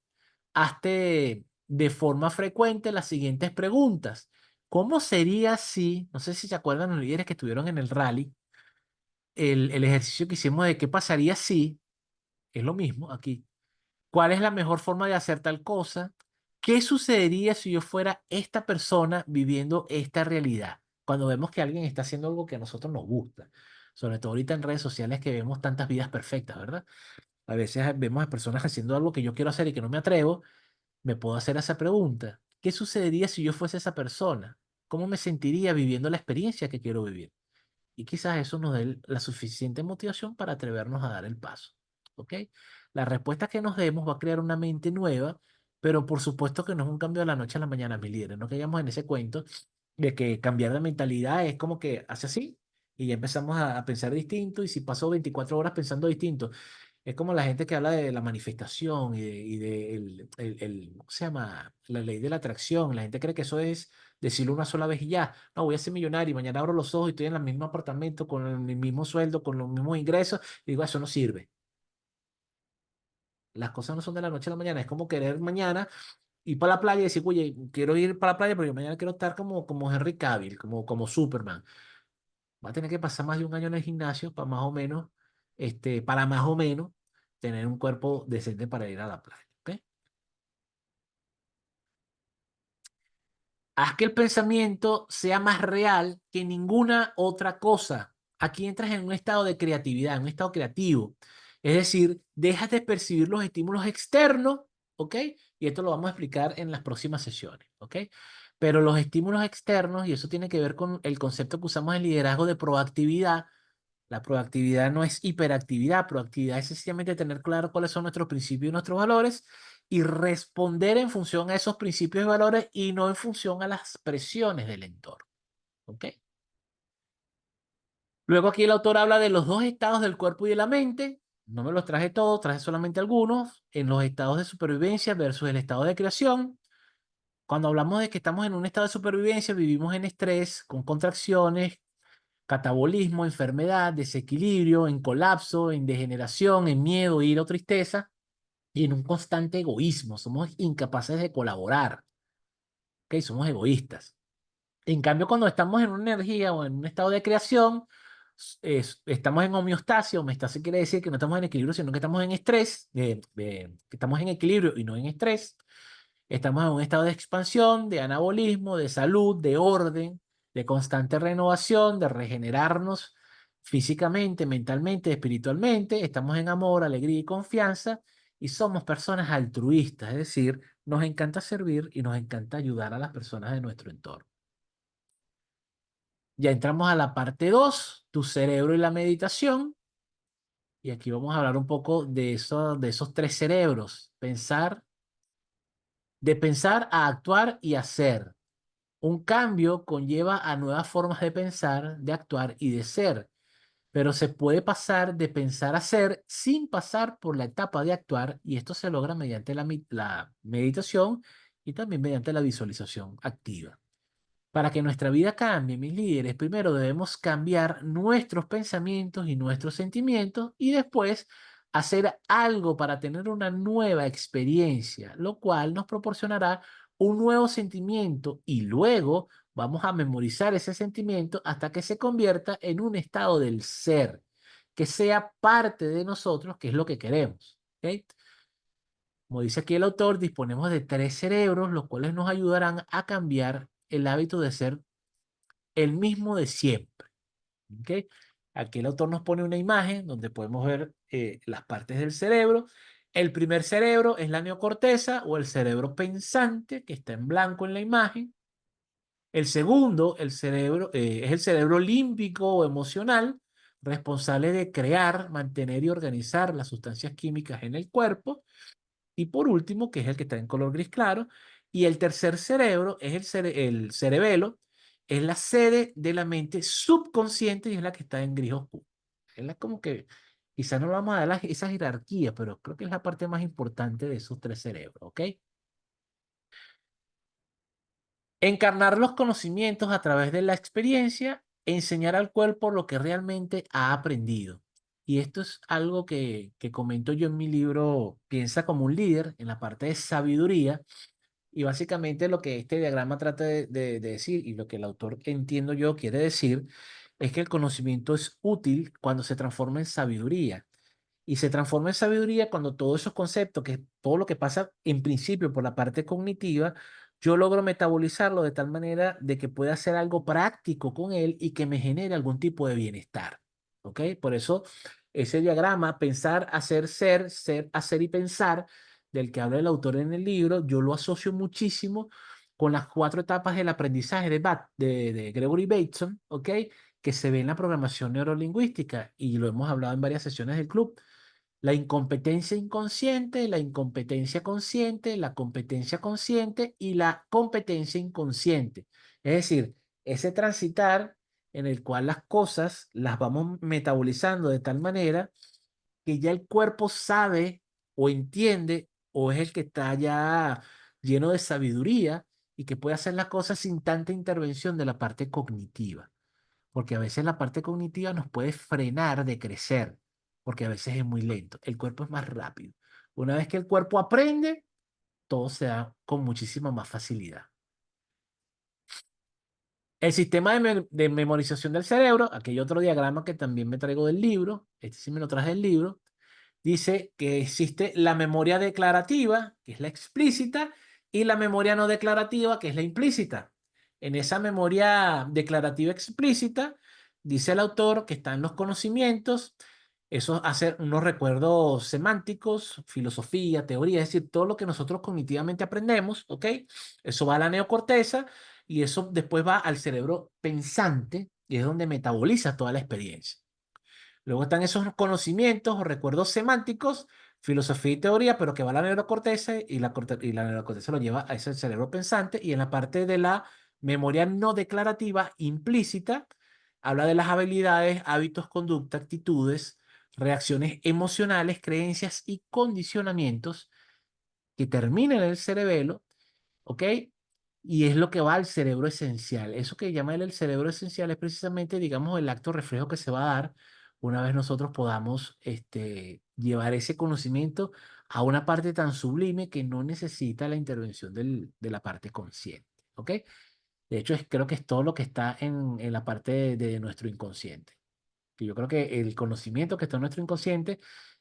Hazte de forma frecuente las siguientes preguntas. ¿Cómo sería si, no sé si se acuerdan los líderes que estuvieron en el rally, el ejercicio que hicimos de qué pasaría si, es lo mismo aquí. ¿Cuál es la mejor forma de hacer tal cosa? ¿Qué sucedería si yo fuera esta persona viviendo esta realidad? Cuando vemos que alguien está haciendo algo que a nosotros nos gusta. Sobre todo ahorita en redes sociales que vemos tantas vidas perfectas, ¿verdad? A veces vemos a personas haciendo algo que yo quiero hacer y que no me atrevo. Me puedo hacer esa pregunta. ¿Qué sucedería si yo fuese esa persona? ¿Cómo me sentiría viviendo la experiencia que quiero vivir? Y quizás eso nos dé la suficiente motivación para atrevernos a dar el paso. ¿Ok? La respuesta que nos demos va a crear una mente nueva, pero por supuesto que no es un cambio de la noche a la mañana, mi líder. No caigamos en ese cuento de que cambiar de mentalidad es como que hace así y ya empezamos a pensar distinto. Y si paso 24 horas pensando distinto, Es como la gente que habla de la manifestación ¿cómo se llama? La ley de la atracción. La gente cree que eso es decirlo una sola vez y ya. No, voy a ser millonario y mañana abro los ojos y estoy en el mismo apartamento, con el mismo sueldo, con los mismos ingresos. Y digo, eso no sirve. Las cosas no son de la noche a la mañana. Es como querer mañana ir para la playa y decir, oye, quiero ir para la playa, pero yo mañana quiero estar como Henry Cavill, como Superman. Va a tener que pasar más de un año en el gimnasio para más o menos tener un cuerpo decente para ir a la playa. ¿Ok? Haz que el pensamiento sea más real que ninguna otra cosa. Aquí entras en un estado de creatividad, en un estado creativo. Es decir, dejas de percibir los estímulos externos, ¿ok? Y esto lo vamos a explicar en las próximas sesiones, ¿ok? Pero los estímulos externos, y eso tiene que ver con el concepto que usamos en liderazgo de proactividad. La proactividad no es hiperactividad, proactividad es sencillamente tener claro cuáles son nuestros principios y nuestros valores y responder en función a esos principios y valores y no en función a las presiones del entorno. ¿Ok? Luego aquí el autor habla de los dos estados del cuerpo y de la mente. No me los traje todos, traje solamente algunos. En los estados de supervivencia versus el estado de creación. Cuando hablamos de que estamos en un estado de supervivencia, vivimos en estrés, con contracciones, catabolismo, enfermedad, desequilibrio, en colapso, en degeneración, en miedo, ira o tristeza y en un constante egoísmo. Somos incapaces de colaborar, ¿ok? Somos egoístas. En cambio, cuando estamos en una energía o en un estado de creación, estamos en homeostasia. Homeostasia quiere decir que no estamos en equilibrio, sino que estamos en estrés, que estamos en equilibrio y no en estrés. Estamos en un estado de expansión, de anabolismo, de salud, de orden, de constante renovación, de regenerarnos físicamente, mentalmente, espiritualmente. Estamos en amor, alegría y confianza y somos personas altruistas, es decir, nos encanta servir y nos encanta ayudar a las personas de nuestro entorno. Ya entramos a la parte 2, tu cerebro y la meditación. Y aquí vamos a hablar un poco de esos tres cerebros. De pensar a actuar y hacer. Un cambio conlleva a nuevas formas de pensar, de actuar y de ser, pero se puede pasar de pensar a ser sin pasar por la etapa de actuar y esto se logra mediante la meditación y también mediante la visualización activa. Para que nuestra vida cambie, mis líderes, primero debemos cambiar nuestros pensamientos y nuestros sentimientos y después hacer algo para tener una nueva experiencia, lo cual nos proporcionará un nuevo sentimiento y luego vamos a memorizar ese sentimiento hasta que se convierta en un estado del ser, que sea parte de nosotros, que es lo que queremos. ¿Ok? Como dice aquí el autor, disponemos de tres cerebros, los cuales nos ayudarán a cambiar el hábito de ser el mismo de siempre. ¿Ok? Aquí el autor nos pone una imagen donde podemos ver las partes del cerebro. El primer cerebro es la neocorteza o el cerebro pensante, que está en blanco en la imagen. El segundo, es el cerebro límbico o emocional, responsable de crear, mantener y organizar las sustancias químicas en el cuerpo. Y por último, que es el que está en color gris claro. Y el tercer cerebro es el cerebelo, es la sede de la mente subconsciente y es la que está en gris oscuro. Es la como que, quizás no le vamos a dar esa jerarquía, pero creo que es la parte más importante de esos tres cerebros, ¿ok? Encarnar los conocimientos a través de la experiencia, enseñar al cuerpo lo que realmente ha aprendido. Y esto es algo que comento yo en mi libro Piensa como un líder, en la parte de sabiduría. Y básicamente lo que este diagrama trata de decir y lo que el autor, entiendo yo, quiere decir es que el conocimiento es útil cuando se transforma en sabiduría. Y se transforma en sabiduría cuando todos esos conceptos, que todo lo que pasa en principio por la parte cognitiva, yo logro metabolizarlo de tal manera de que pueda hacer algo práctico con él y que me genere algún tipo de bienestar. ¿Ok? Por eso ese diagrama, pensar, hacer, ser, hacer y pensar, del que habla el autor en el libro, yo lo asocio muchísimo con las cuatro etapas del aprendizaje de Gregory Bateson, ¿ok? Que se ve en la programación neurolingüística y lo hemos hablado en varias sesiones del club. La incompetencia inconsciente, la incompetencia consciente, la competencia consciente y la competencia inconsciente. Es decir, ese transitar en el cual las cosas las vamos metabolizando de tal manera que ya el cuerpo sabe o entiende o es el que está ya lleno de sabiduría y que puede hacer las cosas sin tanta intervención de la parte cognitiva. Porque a veces la parte cognitiva nos puede frenar de crecer, porque a veces es muy lento. El cuerpo es más rápido. Una vez que el cuerpo aprende, todo se da con muchísima más facilidad. El sistema de memorización del cerebro, aquí hay otro diagrama que también me traigo del libro, este sí me lo traje del libro, dice que existe la memoria declarativa, que es la explícita, y la memoria no declarativa, que es la implícita. En esa memoria declarativa explícita, dice el autor que están los conocimientos, eso hace unos recuerdos semánticos, filosofía, teoría, es decir, todo lo que nosotros cognitivamente aprendemos, ¿ok? Eso va a la neocorteza y eso después va al cerebro pensante y es donde metaboliza toda la experiencia. Luego están esos conocimientos o recuerdos semánticos, filosofía y teoría, pero que va a la neurocorteza y la neurocorteza lo lleva a ese cerebro pensante. Y en la parte de la memoria no declarativa implícita, habla de las habilidades, hábitos, conducta, actitudes, reacciones emocionales, creencias y condicionamientos que terminan en el cerebelo, ¿ok? Y es lo que va al cerebro esencial. Eso que llama él el cerebro esencial es precisamente, digamos, el acto reflejo que se va a dar una vez nosotros podamos llevar ese conocimiento a una parte tan sublime que no necesita la intervención de la parte consciente, ¿ok? De hecho, creo que es todo lo que está en la parte de nuestro inconsciente. Que yo creo que el conocimiento que está en nuestro inconsciente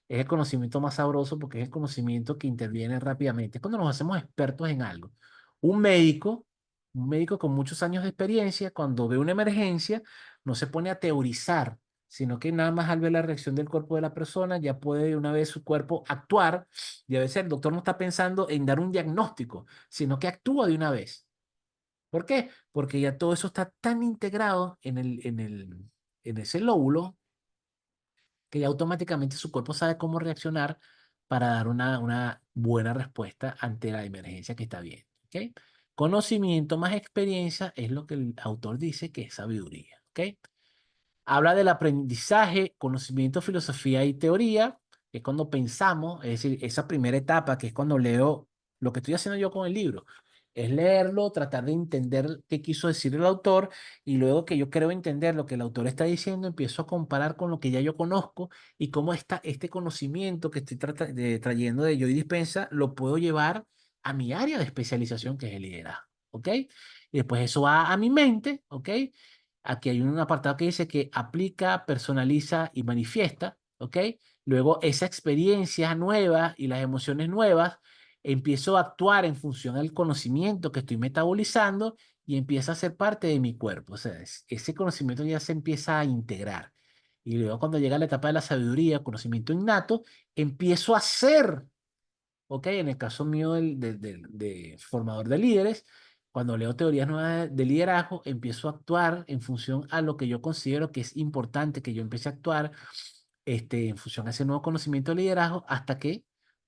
es el conocimiento más sabroso porque es el conocimiento que interviene rápidamente. Es cuando nos hacemos expertos en algo. Un médico, un médico con muchos años de experiencia, cuando ve una emergencia, no se pone a teorizar, sino que nada más al ver la reacción del cuerpo de la persona, ya puede de una vez su cuerpo actuar. Y a veces el doctor no está pensando en dar un diagnóstico, sino que actúa de una vez. ¿Por qué? Porque ya todo eso está tan integrado en ese lóbulo que ya automáticamente su cuerpo sabe cómo reaccionar para dar una buena respuesta ante la emergencia que está viendo. ¿Ok? Conocimiento más experiencia es lo que el autor dice que es sabiduría. ¿Ok? Habla del aprendizaje, conocimiento, filosofía y teoría, que es cuando pensamos, es decir, esa primera etapa, que es cuando leo lo que estoy haciendo yo con el libro, es leerlo, tratar de entender qué quiso decir el autor y luego que yo creo entender lo que el autor está diciendo, empiezo a comparar con lo que ya yo conozco y cómo está este conocimiento que estoy trayendo de Joy Dispensa lo puedo llevar a mi área de especialización, que es el liderazgo. ¿Ok? Y después eso va a mi mente, ¿ok? Aquí hay un apartado que dice que aplica, personaliza y manifiesta, ¿ok? Luego esa experiencia nueva y las emociones nuevas, empiezo a actuar en función del conocimiento que estoy metabolizando y empieza a ser parte de mi cuerpo. O sea, ese conocimiento ya se empieza a integrar. Y luego cuando llega la etapa de la sabiduría, conocimiento innato, empiezo a ser. ¿Ok? En el caso mío de formador de líderes, cuando leo teorías nuevas de liderazgo, empiezo a actuar en función a lo que yo considero que es importante que yo empiece a actuar en función a ese nuevo conocimiento de liderazgo hasta que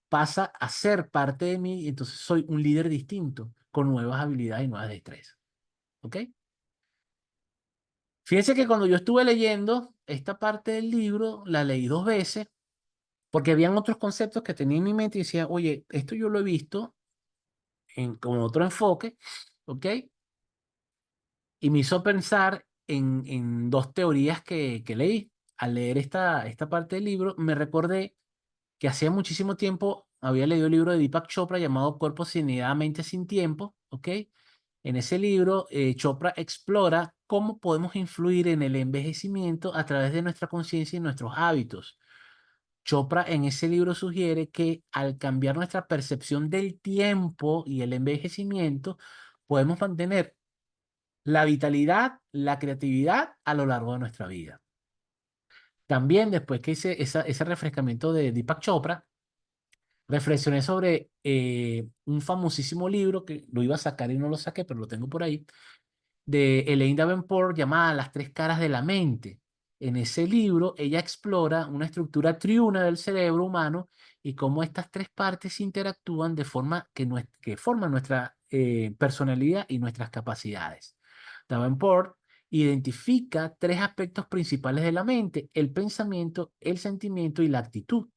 pasa a ser parte de mí y entonces soy un líder distinto con nuevas habilidades y nuevas destrezas. ¿Ok? Fíjense que cuando yo estuve leyendo esta parte del libro, la leí dos veces porque habían otros conceptos que tenía en mi mente y decía, oye, esto yo lo he visto con otro enfoque, ¿ok? Y me hizo pensar en dos teorías que leí. Al leer esta parte del libro, me recordé que hacía muchísimo tiempo había leído el libro de Deepak Chopra llamado Cuerpo sin idea, mente sin tiempo, ¿ok? En ese libro, Chopra explora cómo podemos influir en el envejecimiento a través de nuestra conciencia y nuestros hábitos. Chopra en ese libro sugiere que al cambiar nuestra percepción del tiempo y el envejecimiento, podemos mantener la vitalidad, la creatividad a lo largo de nuestra vida. También después que hice ese refrescamiento de Deepak Chopra, reflexioné sobre un famosísimo libro que lo iba a sacar y no lo saqué, pero lo tengo por ahí, de Elaine Davenport llamada Las tres caras de la mente. En ese libro, ella explora una estructura triuna del cerebro humano y cómo estas tres partes interactúan de forma que forman nuestra personalidad y nuestras capacidades. Davenport identifica tres aspectos principales de la mente: el pensamiento, el sentimiento y la actitud.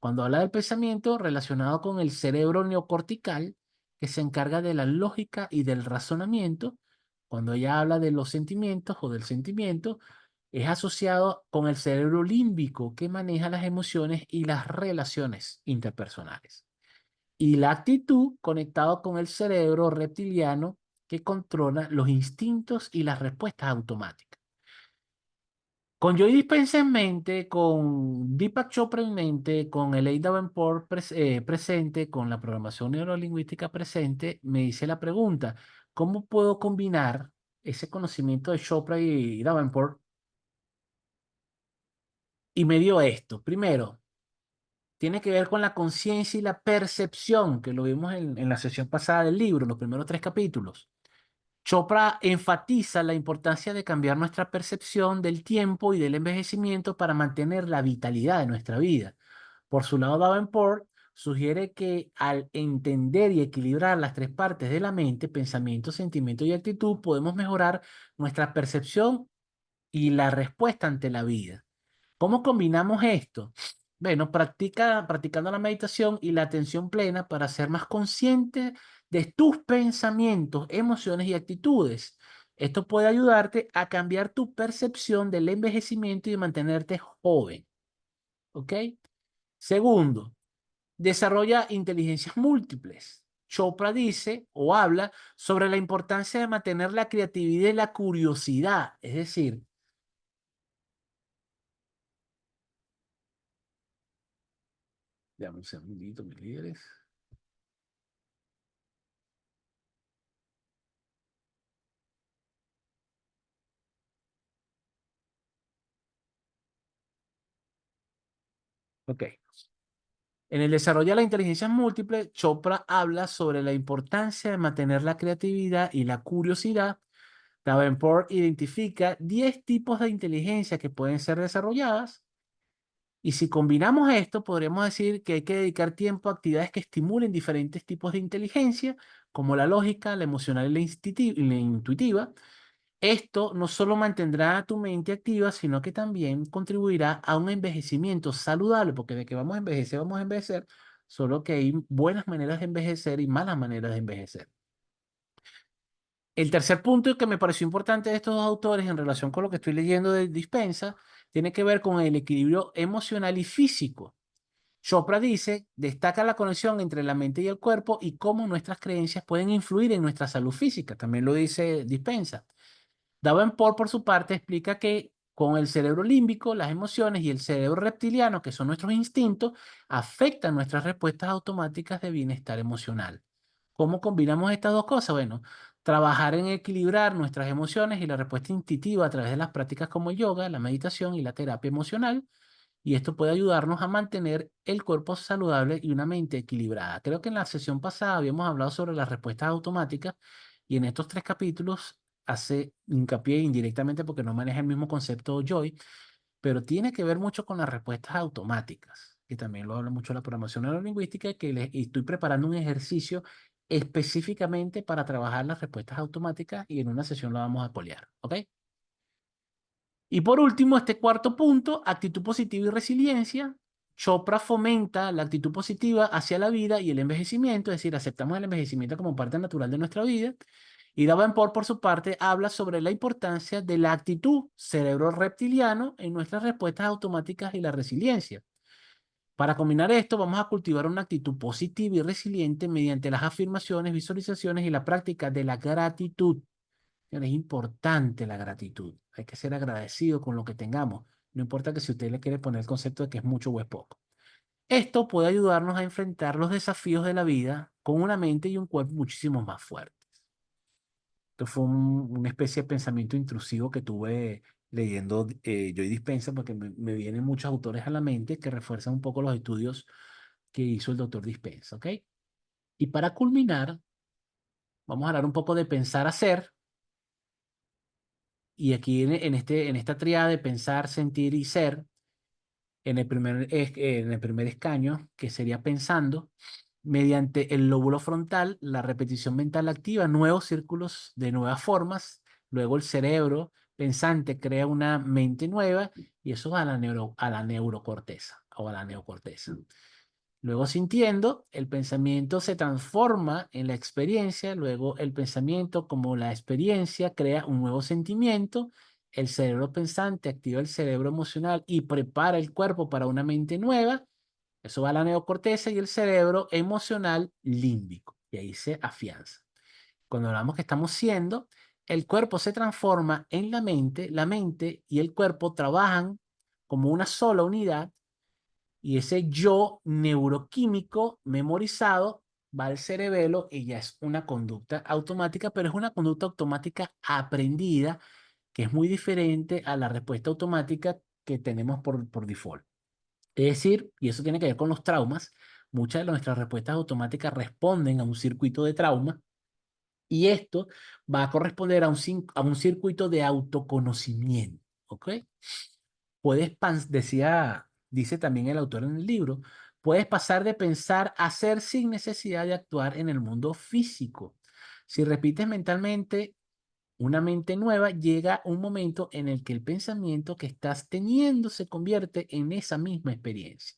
Cuando habla del pensamiento, relacionado con el cerebro neocortical, que se encarga de la lógica y del razonamiento. Cuando ella habla de los sentimientos o del sentimiento, es asociado con el cerebro límbico, que maneja las emociones y las relaciones interpersonales. Y la actitud, conectado con el cerebro reptiliano, que controla los instintos y las respuestas automáticas. Con Joy Dispenza en mente, con Deepak Chopra en mente, con Elaine Davenport presente, con la programación neurolingüística presente, me hice la pregunta: ¿cómo puedo combinar ese conocimiento de Chopra y Davenport? Y me dio esto. Primero, tiene que ver con la conciencia y la percepción, que lo vimos en la sesión pasada del libro, los primeros tres capítulos. Chopra enfatiza la importancia de cambiar nuestra percepción del tiempo y del envejecimiento para mantener la vitalidad de nuestra vida. Por su lado, Davenport sugiere que al entender y equilibrar las tres partes de la mente, pensamiento, sentimiento y actitud, podemos mejorar nuestra percepción y la respuesta ante la vida. ¿Cómo combinamos esto? Bueno, practicando la meditación y la atención plena para ser más consciente de tus pensamientos, emociones y actitudes. Esto puede ayudarte a cambiar tu percepción del envejecimiento y de mantenerte joven. ¿Ok? Segundo, desarrolla inteligencias múltiples. Chopra dice o habla sobre la importancia de mantener la creatividad y la curiosidad. Es decir, dame un segundito, mis líderes. Ok. En el desarrollo de la inteligencia múltiple, Chopra habla sobre la importancia de mantener la creatividad y la curiosidad. Davenport identifica 10 tipos de inteligencia que pueden ser desarrolladas. Y si combinamos esto, podríamos decir que hay que dedicar tiempo a actividades que estimulen diferentes tipos de inteligencia, como la lógica, la emocional y la intuitiva. Esto no solo mantendrá tu mente activa, sino que también contribuirá a un envejecimiento saludable, porque de que vamos a envejecer, solo que hay buenas maneras de envejecer y malas maneras de envejecer. El tercer punto que me pareció importante de estos dos autores en relación con lo que estoy leyendo de Dispensa tiene que ver con el equilibrio emocional y físico. Chopra dice: destaca la conexión entre la mente y el cuerpo y cómo nuestras creencias pueden influir en nuestra salud física. También lo dice Dispensa. Davenport, por su parte, explica que con el cerebro límbico, las emociones y el cerebro reptiliano, que son nuestros instintos, afectan nuestras respuestas automáticas de bienestar emocional. ¿Cómo combinamos estas dos cosas? Bueno, trabajar en equilibrar nuestras emociones y la respuesta instintiva a través de las prácticas como el yoga, la meditación y la terapia emocional. Y esto puede ayudarnos a mantener el cuerpo saludable y una mente equilibrada. Creo que en la sesión pasada habíamos hablado sobre las respuestas automáticas, y en estos tres capítulos hace hincapié indirectamente, porque no maneja el mismo concepto Joy, pero tiene que ver mucho con las respuestas automáticas, que también lo habla mucho la programación neurolingüística, y estoy preparando un ejercicio específicamente para trabajar las respuestas automáticas, y en una sesión lo vamos a poliar, ¿ok? Y por último, este cuarto punto: actitud positiva y resiliencia. Chopra fomenta la actitud positiva hacia la vida y el envejecimiento, es decir, aceptamos el envejecimiento como parte natural de nuestra vida. Y Davenport, por su parte, habla sobre la importancia de la actitud cerebro reptiliano en nuestras respuestas automáticas y la resiliencia. Para combinar esto, vamos a cultivar una actitud positiva y resiliente mediante las afirmaciones, visualizaciones y la práctica de la gratitud. Es importante la gratitud. Hay que ser agradecido con lo que tengamos. No importa que si usted le quiere poner el concepto de que es mucho o es poco. Esto puede ayudarnos a enfrentar los desafíos de la vida con una mente y un cuerpo muchísimo más fuertes. Esto fue una especie de pensamiento intrusivo que tuve leyendo Joy Dispenza, porque me vienen muchos autores a la mente que refuerzan un poco los estudios que hizo el doctor Dispenza, ¿ok? Y para culminar, vamos a hablar un poco de pensar, hacer. Y aquí en esta tríada de pensar, sentir y ser, en el primer escaño, que sería pensando, mediante el lóbulo frontal, la repetición mental activa nuevos círculos de nuevas formas. Luego el cerebro pensante crea una mente nueva y eso va a la neurocorteza o a la neocorteza. Luego sintiendo, el pensamiento se transforma en la experiencia, luego el pensamiento como la experiencia crea un nuevo sentimiento, el cerebro pensante activa el cerebro emocional y prepara el cuerpo para una mente nueva, eso va a la neocorteza y el cerebro emocional límbico, y ahí se afianza. Cuando hablamos que estamos siendo, el cuerpo se transforma en la mente y el cuerpo trabajan como una sola unidad y ese yo neuroquímico memorizado va al cerebelo y ya es una conducta automática, pero es una conducta automática aprendida que es muy diferente a la respuesta automática que tenemos por default. Es decir, y eso tiene que ver con los traumas, muchas de nuestras respuestas automáticas responden a un circuito de trauma y esto va a corresponder a un circuito de autoconocimiento, ¿ok? Dice también el autor en el libro, puedes pasar de pensar a hacer sin necesidad de actuar en el mundo físico. Si repites mentalmente una mente nueva, llega un momento en el que el pensamiento que estás teniendo se convierte en esa misma experiencia.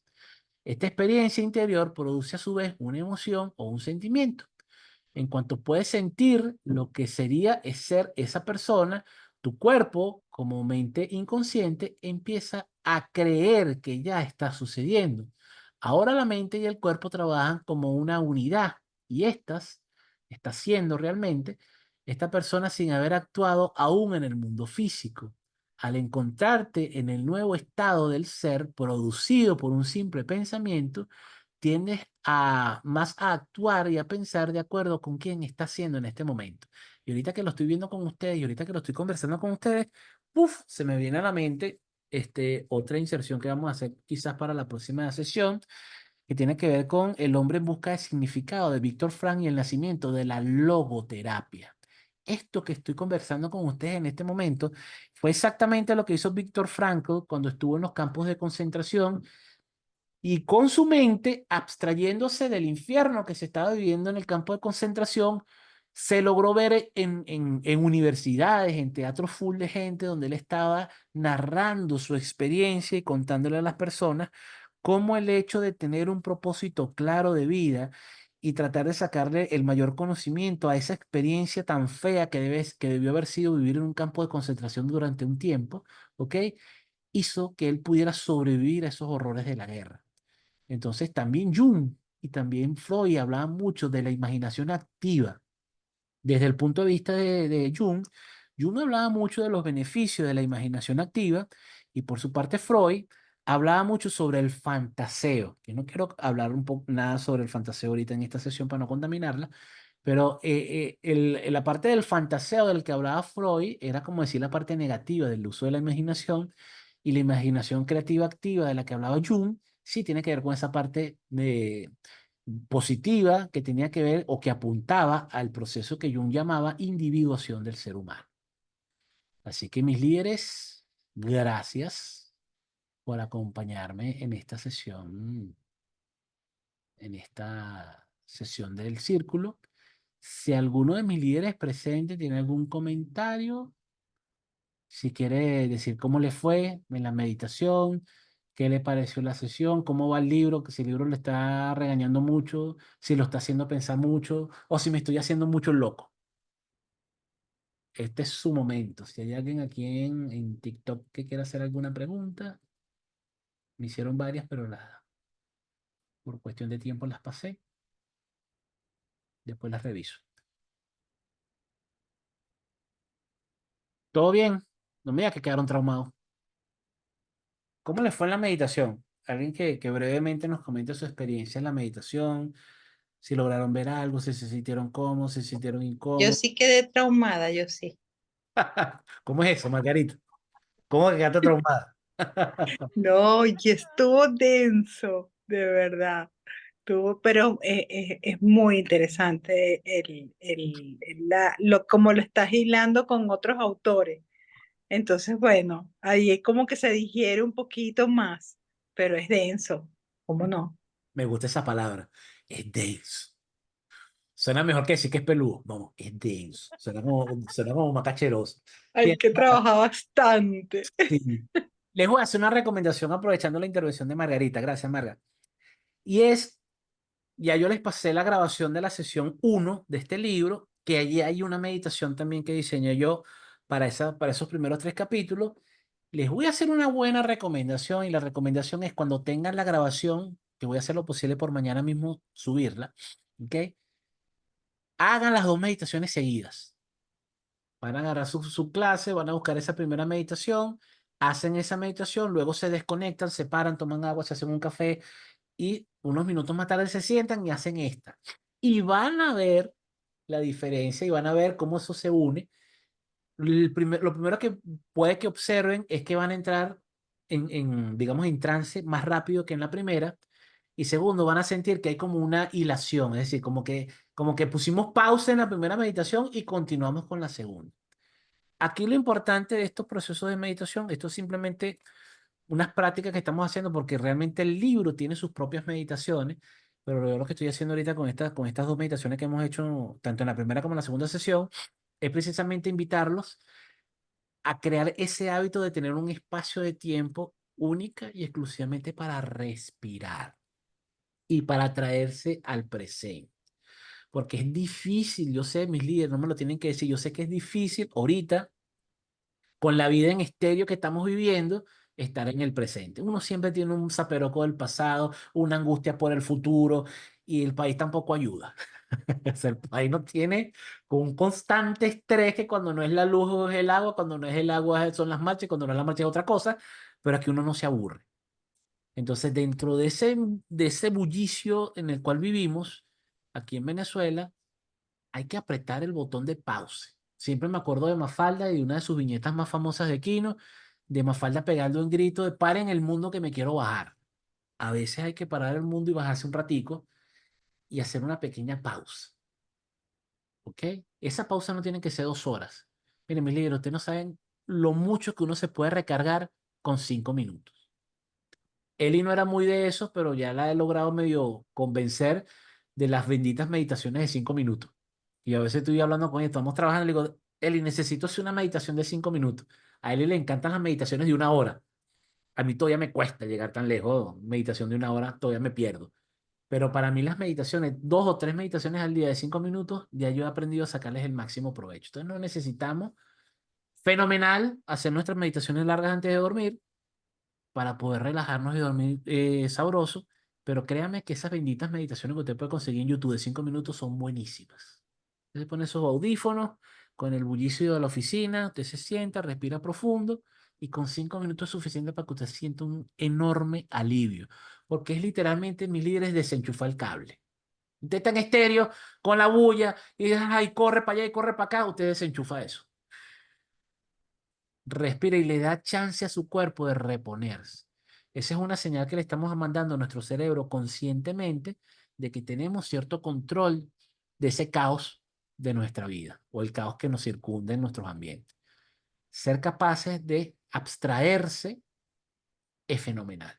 Esta experiencia interior produce a su vez una emoción o un sentimiento. En cuanto puedes sentir lo que sería es ser esa persona, tu cuerpo, como mente inconsciente, empieza a creer que ya está sucediendo. Ahora la mente y el cuerpo trabajan como una unidad y está siendo realmente esta persona sin haber actuado aún en el mundo físico. Al encontrarte en el nuevo estado del ser producido por un simple pensamiento, tiendes a más a actuar y a pensar de acuerdo con quién está haciendo en este momento. Y ahorita que lo estoy viendo con ustedes y ahorita que lo estoy conversando con ustedes, ¡puf! Se me viene a la mente otra inserción que vamos a hacer quizás para la próxima sesión, que tiene que ver con El hombre en busca de significado de Víctor Frank y el nacimiento de la logoterapia. Esto que estoy conversando con ustedes en este momento fue exactamente lo que hizo Víctor Frankl cuando estuvo en los campos de concentración y con su mente, abstrayéndose del infierno que se estaba viviendo en el campo de concentración, se logró ver en universidades, en teatros full de gente, donde él estaba narrando su experiencia y contándole a las personas cómo el hecho de tener un propósito claro de vida y tratar de sacarle el mayor conocimiento a esa experiencia tan fea que debió haber sido vivir en un campo de concentración durante un tiempo, ¿ok? Hizo que él pudiera sobrevivir a esos horrores de la guerra. Entonces también Jung y también Freud hablaban mucho de la imaginación activa. Desde el punto de vista de Jung, Jung hablaba mucho de los beneficios de la imaginación activa y por su parte Freud hablaba mucho sobre el fantaseo, que no quiero hablar un poco nada sobre el fantaseo ahorita en esta sesión para no contaminarla, pero la parte del fantaseo del que hablaba Freud era como decir la parte negativa del uso de la imaginación y la imaginación creativa activa de la que hablaba Jung, sí tiene que ver con esa parte positiva que tenía que ver o que apuntaba al proceso que Jung llamaba individuación del ser humano. Así que mis líderes, gracias por acompañarme en esta sesión del círculo. Si alguno de mis líderes presentes tiene algún comentario, si quiere decir cómo le fue en la meditación, qué le pareció la sesión, cómo va el libro, que si el libro le está regañando mucho, si lo está haciendo pensar mucho o si me estoy haciendo mucho loco. Este es su momento. Si hay alguien aquí en TikTok que quiera hacer alguna pregunta, me hicieron varias, pero por cuestión de tiempo las pasé. Después las reviso. ¿Todo bien? No me digas que quedaron traumados. ¿Cómo les fue en la meditación? Alguien que brevemente nos comente su experiencia en la meditación, si lograron ver algo, si se sintieron cómodos, si se sintieron Yo incómodos. sí quedé traumada, yo sí. ¿Cómo es eso, Margarita? ¿Cómo que quedaste traumada? No, y estuvo denso, de verdad. Estuvo, pero es muy interesante como lo estás hilando con otros autores. Entonces, bueno, ahí es como que se digiere un poquito más, pero es denso, ¿cómo no? Me gusta esa palabra. Es denso. Suena mejor que decir que es peludo. No, es denso. Suena como más cacheroso. Hay Bien, que Marga, trabajar bastante. sí. Les voy a hacer una recomendación aprovechando la intervención de Margarita. Gracias, Marga. Y es, ya yo les pasé la grabación de la sesión uno de este libro, que allí hay una meditación también que diseñé yo para esos primeros 3 capítulos. Les voy a hacer una buena recomendación y la recomendación es cuando tengan la grabación, que voy a hacer lo posible por mañana mismo subirla, ¿ok? Hagan las 2 meditaciones seguidas. Van a agarrar su clase, van a buscar esa primera meditación, hacen esa meditación, luego se desconectan, se paran, toman agua, se hacen un café y unos minutos más tarde se sientan y hacen esta. Y van a ver la diferencia y van a ver cómo eso se une. Lo primero que puede que observen es que van a entrar digamos, en trance más rápido que en la primera. Y segundo, van a sentir que hay como una hilación, es decir, como que pusimos pausa en la primera meditación y continuamos con la segunda. Aquí lo importante de estos procesos de meditación, esto es simplemente unas prácticas que estamos haciendo porque realmente el libro tiene sus propias meditaciones, pero yo lo que estoy haciendo ahorita con estas 2 meditaciones que hemos hecho, tanto en la primera como en la segunda sesión, es precisamente invitarlos a crear ese hábito de tener un espacio de tiempo única y exclusivamente para respirar y para traerse al presente. Porque es difícil, yo sé, mis líderes no me lo tienen que decir, yo sé que es difícil ahorita con la vida en estéreo que estamos viviendo, estar en el presente. Uno siempre tiene un zaperoco del pasado, una angustia por el futuro y el país tampoco ayuda. O sea, el país no tiene con un constante estrés que cuando no es la luz es el agua, cuando no es el agua son las marchas, cuando no es la marcha es otra cosa, pero aquí uno no se aburre. Entonces, dentro de ese bullicio en el cual vivimos, aquí en Venezuela, hay que apretar el botón de pause. Siempre me acuerdo de Mafalda y de una de sus viñetas más famosas de Kino, de Mafalda pegando un grito de paren el mundo que me quiero bajar. A veces hay que parar el mundo y bajarse un ratico y hacer una pequeña pausa, ¿ok? Esa pausa no tiene que ser 2 horas. Miren, mis líderes, ustedes no saben lo mucho que uno se puede recargar con 5 minutos. Eli no era muy de eso, pero ya la he logrado medio convencer de las benditas meditaciones de 5 minutos. Y a veces estoy hablando con ella, estamos trabajando, le digo, Eli, necesito hacer una meditación de 5 minutos. A Eli le encantan las meditaciones de 1 hora. A mí todavía me cuesta llegar tan lejos. Meditación de 1 hora, todavía me pierdo. Pero para mí las meditaciones, 2 o 3 meditaciones al día de 5 minutos, ya yo he aprendido a sacarles el máximo provecho. Entonces no necesitamos, fenomenal, hacer nuestras meditaciones largas antes de dormir para poder relajarnos y dormir sabroso. Pero créame que esas benditas meditaciones que usted puede conseguir en YouTube de 5 minutos son buenísimas. Usted se pone esos audífonos con el bullicio de la oficina, usted se sienta, respira profundo y con 5 minutos es suficiente para que usted sienta un enorme alivio. Porque es literalmente, mis líderes, desenchufar el cable. Usted está en estéreo con la bulla y ay, corre para allá y corre para acá, usted desenchufa eso. Respira y le da chance a su cuerpo de reponerse. Esa es una señal que le estamos mandando a nuestro cerebro conscientemente de que tenemos cierto control de ese caos de nuestra vida o el caos que nos circunda en nuestros ambientes. Ser capaces de abstraerse es fenomenal.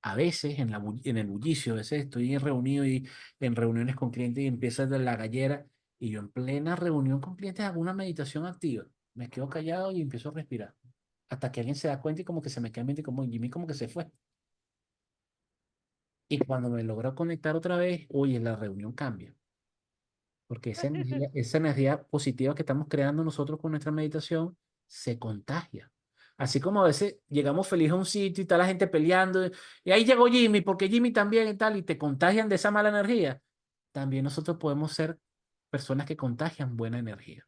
A veces en el bullicio, a veces estoy reunido y en reuniones con clientes y empieza de la gallera y yo en plena reunión con clientes hago una meditación activa. Me quedo callado y empiezo a respirar. Hasta que alguien se da cuenta y como que se me queda en mente como Jimmy como que se fue. Y cuando me logro conectar otra vez, oye, la reunión cambia. Porque esa energía positiva que estamos creando nosotros con nuestra meditación se contagia. Así como a veces llegamos felices a un sitio y está la gente peleando, y ahí llegó Jimmy, porque Jimmy también y tal, y te contagian de esa mala energía. También nosotros podemos ser personas que contagian buena energía.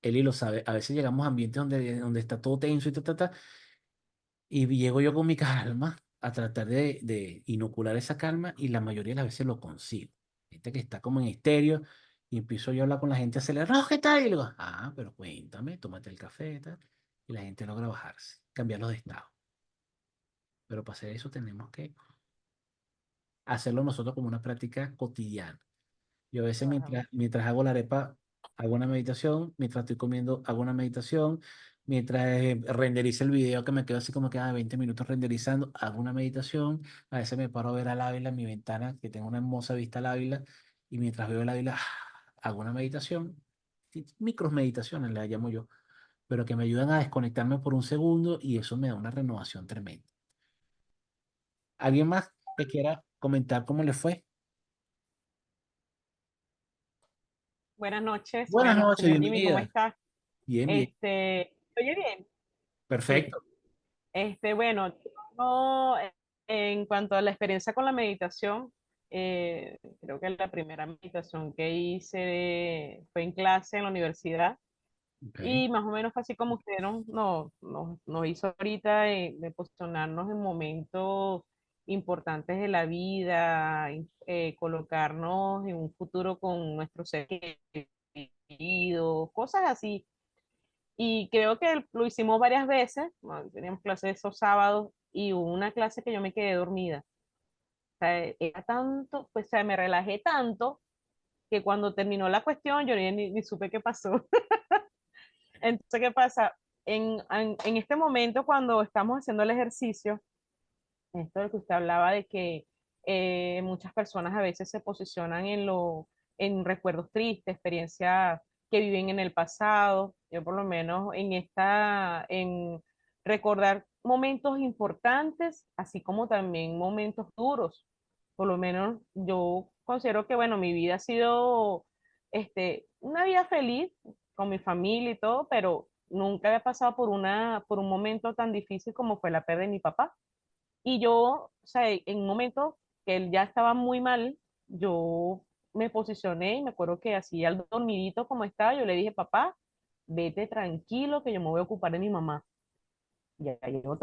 Eli lo sabe, a veces llegamos a ambientes donde está todo tenso y y llego yo con mi calma a tratar de inocular esa calma y la mayoría de las veces lo consigo. Gente que está como en estéreo y empiezo yo a hablar con la gente acelerado, ¿qué tal? Y le digo, ah, pero cuéntame, tómate el café, tal. Y la gente logra bajarse, cambiarlo de estado. Pero para hacer eso tenemos que hacerlo nosotros como una práctica cotidiana. Yo a veces Wow. mientras hago la arepa, hago una meditación, mientras estoy comiendo, hago una meditación, mientras renderiza el video, que me quedo así como que 20 minutos renderizando, hago una meditación. A veces me paro a ver al Ávila en mi ventana, que tengo una hermosa vista al Ávila, y mientras veo el Ávila, hago una meditación, micros meditaciones las llamo yo, pero que me ayudan a desconectarme por un segundo y eso me da una renovación tremenda. ¿Alguien más que quiera comentar cómo le fue? Buenas noches. Buenas Bueno, noches, señor Jimmy, ¿cómo bienvenida. está? Bien, bien. ¿Oye bien? Sí. Perfecto. Bueno, no, en cuanto a la experiencia con la meditación, creo que la primera meditación que hice fue en clase en la universidad Ok. y más o menos fue así como usted nos hizo ahorita de posicionarnos en momentos importantes de la vida, colocarnos en un futuro con nuestros seres queridos, cosas así. Y creo que lo hicimos varias veces, bueno, teníamos clases esos sábados y hubo una clase que yo me quedé dormida. O sea, era tanto, pues, o sea, me relajé tanto que cuando terminó la cuestión yo ni supe qué pasó. Entonces, ¿qué pasa? En este momento, cuando estamos haciendo el ejercicio, esto de que usted hablaba de que muchas personas a veces se posicionan en recuerdos tristes, experiencias que viven en el pasado. Yo por lo menos en recordar momentos importantes, así como también momentos duros. Por lo menos yo considero que, bueno, mi vida ha sido, una vida feliz con mi familia y todo, pero nunca había pasado por un momento tan difícil como fue la pérdida de mi papá. Y yo, o sea, en un momento que él ya estaba muy mal, yo me posicioné y me acuerdo que así al dormidito como estaba, yo le dije, papá, vete tranquilo que yo me voy a ocupar de mi mamá. Y hay otros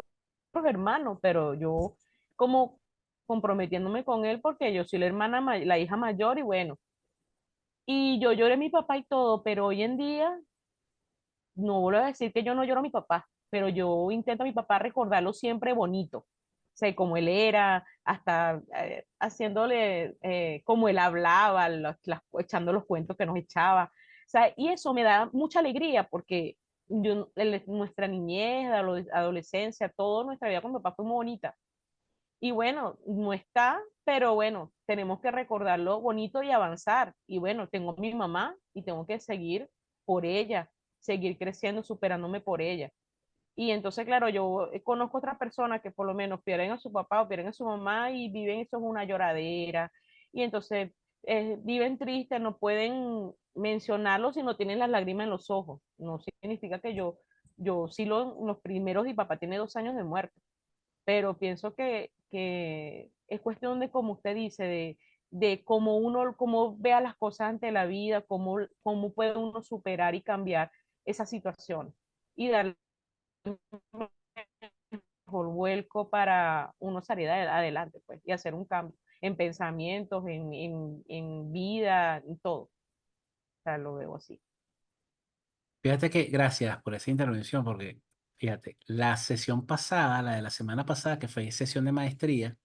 hermanos, pero yo como comprometiéndome con él porque yo soy la hermana, la hija mayor y bueno. Y yo lloré a mi papá y todo, pero hoy en día no vuelvo a decir que yo no lloro a mi papá, pero yo intento a mi papá recordarlo siempre bonito. O sea, como él era, hasta haciéndole como él hablaba, echando los cuentos que nos echaba. O sea, y eso me da mucha alegría porque nuestra niñez, adolescencia, toda nuestra vida con mi papá fue muy bonita. Y bueno, no está, pero bueno, tenemos que recordarlo bonito y avanzar. Y bueno, tengo a mi mamá y tengo que seguir por ella, seguir creciendo, superándome por ella. Y entonces, claro, yo conozco otras personas que por lo menos pierden a su papá o pierden a su mamá y viven eso es una lloradera. Y entonces viven tristes, no pueden mencionarlo si no tienen las lágrimas en los ojos. No significa que yo sí los primeros, y papá tiene 2 años de muerte, pero pienso que es cuestión de, como usted dice, de cómo uno, cómo vea las cosas ante la vida, cómo puede uno superar y cambiar esa situación y darle un mejor vuelco para uno salir adelante, pues, y hacer un cambio en pensamientos, en vida, en todo. O sea, lo veo así. Fíjate que gracias por esa intervención, porque fíjate, la sesión pasada, la de la semana pasada, que fue sesión de maestría,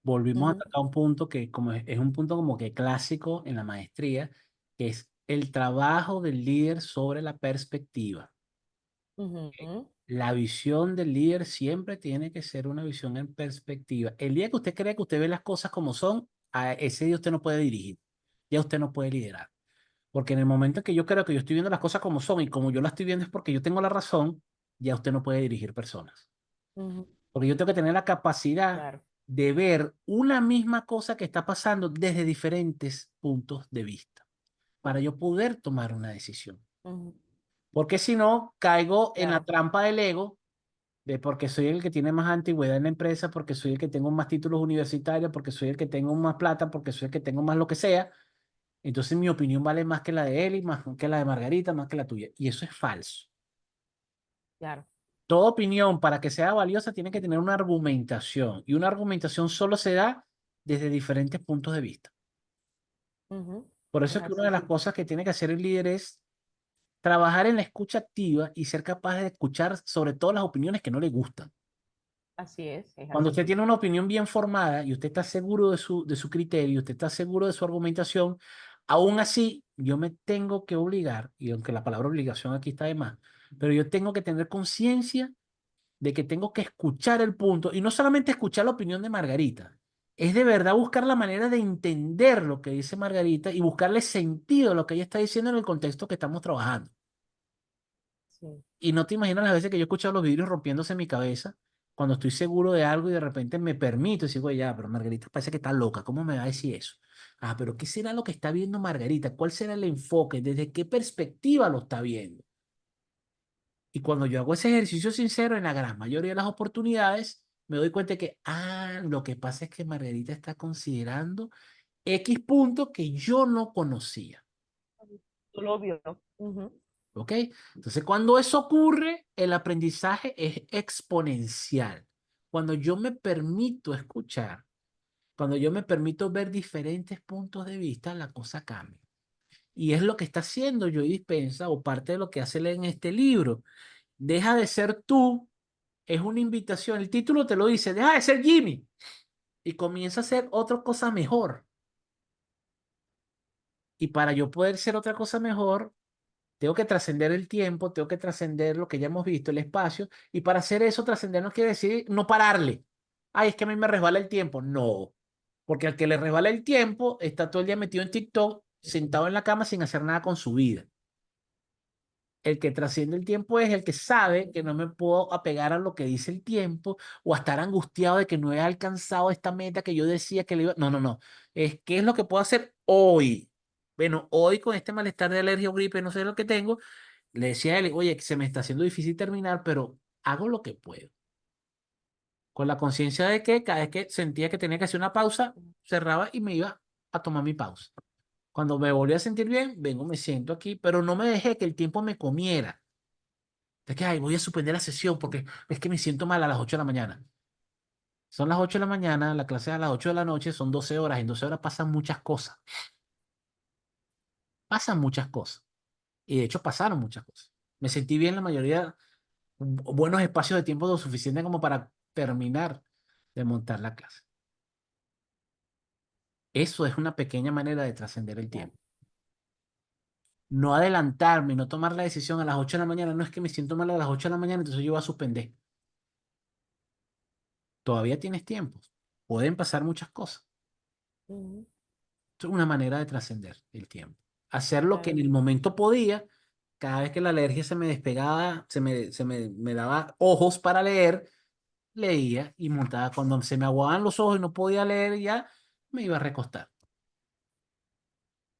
volvimos a Ujú, tocar un punto que como es un punto como que clásico en la maestría, que es el trabajo del líder sobre la perspectiva. ujú, La visión del líder siempre tiene que ser una visión en perspectiva. El día que usted cree que usted ve las cosas como son, a ese día usted no puede dirigir, ya usted no puede liderar. Porque en el momento en que yo creo que yo estoy viendo las cosas como son y como yo las estoy viendo es porque yo tengo la razón, ya usted no puede dirigir personas. ujú, Porque yo tengo que tener la capacidad claro. de ver una misma cosa que está pasando desde diferentes puntos de vista para yo poder tomar una decisión. Ujú, Porque si no, caigo en la claro. trampa del ego de porque soy el que tiene más antigüedad en la empresa, porque soy el que tengo más títulos universitarios, porque soy el que tengo más plata, porque soy el que tengo más lo que sea. Entonces mi opinión vale más que la de él y más que la de Margarita, más que la tuya. Y eso es falso. Claro. Toda opinión para que sea valiosa tiene que tener una argumentación y una argumentación solo se da desde diferentes puntos de vista. Ujú, Por eso es es que una de así. las cosas que tiene que hacer el líder es trabajar en la escucha activa y ser capaz de escuchar sobre todo las opiniones que no le gustan. Así es Cuando así. usted tiene una opinión bien formada y usted está seguro de su criterio, usted está seguro de su argumentación, aún así yo me tengo que obligar, y aunque la palabra obligación aquí está de más, pero yo tengo que tener conciencia de que tengo que escuchar el punto y no solamente escuchar la opinión de Margarita, es de verdad buscar la manera de entender lo que dice Margarita y buscarle sentido a lo que ella está diciendo en el contexto que estamos trabajando. Sí. Y no te imaginas las veces que yo he escuchado los vidrios rompiéndose en mi cabeza cuando estoy seguro de algo y de repente me permito decir, güey, ya, pero Margarita parece que está loca, ¿cómo me va a decir eso? Ah, pero ¿qué será lo que está viendo Margarita? ¿Cuál será el enfoque? ¿Desde qué perspectiva lo está viendo? Y cuando yo hago ese ejercicio sincero, en la gran mayoría de las oportunidades, me doy cuenta de que, lo que pasa es que Margarita está considerando X punto que yo no conocía. Tú lo vio. Ujú. ¿Ok? Entonces, cuando eso ocurre, el aprendizaje es exponencial. Cuando yo me permito escuchar, cuando yo me permito ver diferentes puntos de vista, la cosa cambia. Y es lo que está haciendo Joe Dispenza o parte de lo que hace él en este libro. Deja de ser tú, es una invitación. El título te lo dice, deja de ser Jimmy y comienza a hacer otra cosa mejor. Y para yo poder ser otra cosa mejor, tengo que trascender el tiempo, tengo que trascender lo que ya hemos visto, el espacio. Y para hacer eso, trascender no quiere decir no pararle. Ay, es que a mí me resbala el tiempo. No, porque al que le resbala el tiempo está todo el día metido en TikTok, sentado en la cama sin hacer nada con su vida. El que trasciende el tiempo es el que sabe que no me puedo apegar a lo que dice el tiempo o a estar angustiado de que no he alcanzado esta meta que yo decía que le iba. No, no, no. Es qué es lo que puedo hacer hoy. Bueno, hoy con este malestar de alergia o gripe, no sé lo que tengo, le decía a él, oye, que se me está haciendo difícil terminar, pero hago lo que puedo. Con la conciencia de que cada vez que sentía que tenía que hacer una pausa, cerraba y me iba a tomar mi pausa. Cuando me volví a sentir bien, vengo, me siento aquí, pero no me dejé que el tiempo me comiera. De que, ay, voy a suspender la sesión porque es que me siento mal a las 8 de la mañana. Son las 8 de la mañana, la clase es a las 8 de la noche, son 12 horas. En 12 horas pasan muchas cosas. Pasan muchas cosas. Y de hecho pasaron muchas cosas. Me sentí bien la mayoría, buenos espacios de tiempo lo suficiente como para terminar de montar la clase. Eso es una pequeña manera de trascender el tiempo. No adelantarme, no tomar la decisión a las 8 de la mañana. No es que me siento mal a las 8 de la mañana, entonces yo voy a suspender. Todavía tienes tiempo. Pueden pasar muchas cosas. Ujú. Es una manera de trascender el tiempo. Hacer lo que en Claro. el momento podía, cada vez que la alergia se me despegaba, me daba ojos para leer, leía y montaba. Cuando se me aguaban los ojos y no podía leer ya, me iba a recostar.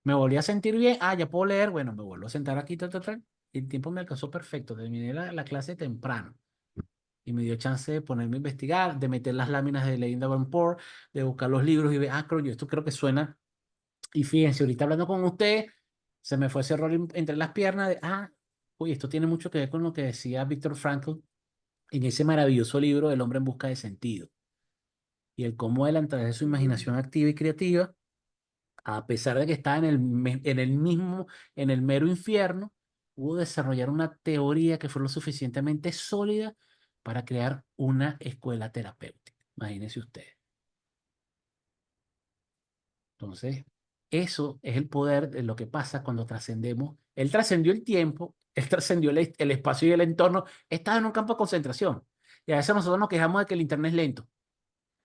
Me volví a sentir bien, ya puedo leer, bueno, me vuelvo a sentar aquí, El tiempo me alcanzó perfecto, terminé la clase temprano y me dio chance de ponerme a investigar, de meter las láminas de Leyenda Van Poor, de buscar los libros y ver, coño, esto creo que suena. Y fíjense, ahorita hablando con usted, se me fue ese rol entre las piernas de, uy, esto tiene mucho que ver con lo que decía Viktor Frankl en ese maravilloso libro El hombre en busca de sentido. Y el cómo él, a través de su imaginación activa y creativa, a pesar de que estaba en el mero infierno, pudo desarrollar una teoría que fue lo suficientemente sólida para crear una escuela terapéutica. Imagínense usted. Entonces, eso es el poder de lo que pasa cuando trascendemos. Él trascendió el tiempo, él trascendió el espacio y el entorno, estaba en un campo de concentración. Y a veces nosotros nos quejamos de que el internet es lento.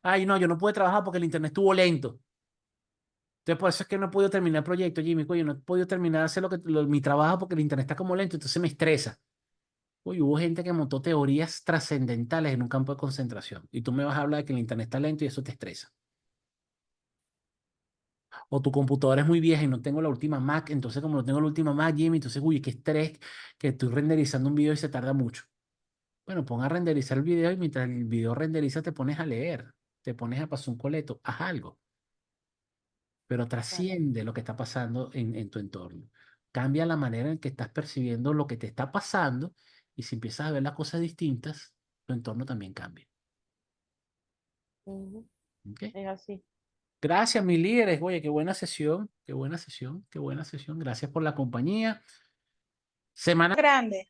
Ay, no, yo no pude trabajar porque el internet estuvo lento. Entonces, por eso es que no he podido terminar el proyecto, Jimmy. Coño, no he podido terminar de hacer mi trabajo porque el internet está como lento, entonces me estresa. Uy, hubo gente que montó teorías trascendentales en un campo de concentración. Y tú me vas a hablar de que el internet está lento y eso te estresa. O tu computadora es muy vieja y no tengo la última Mac, entonces como no tengo la última Mac, Jimmy, entonces, uy, qué estrés que estoy renderizando un video y se tarda mucho. Bueno, pon a renderizar el video y mientras el video renderiza te pones a leer, te pones a pasar un coleto, haz algo, pero Claro. trasciende lo que está pasando en tu entorno. Cambia la manera en que estás percibiendo lo que te está pasando y si empiezas a ver las cosas distintas, tu entorno también cambia. Ujú. ¿Ok? Es así. Gracias, mis líderes. Oye, qué buena sesión, qué buena sesión, qué buena sesión. Gracias por la compañía. Semana Grande.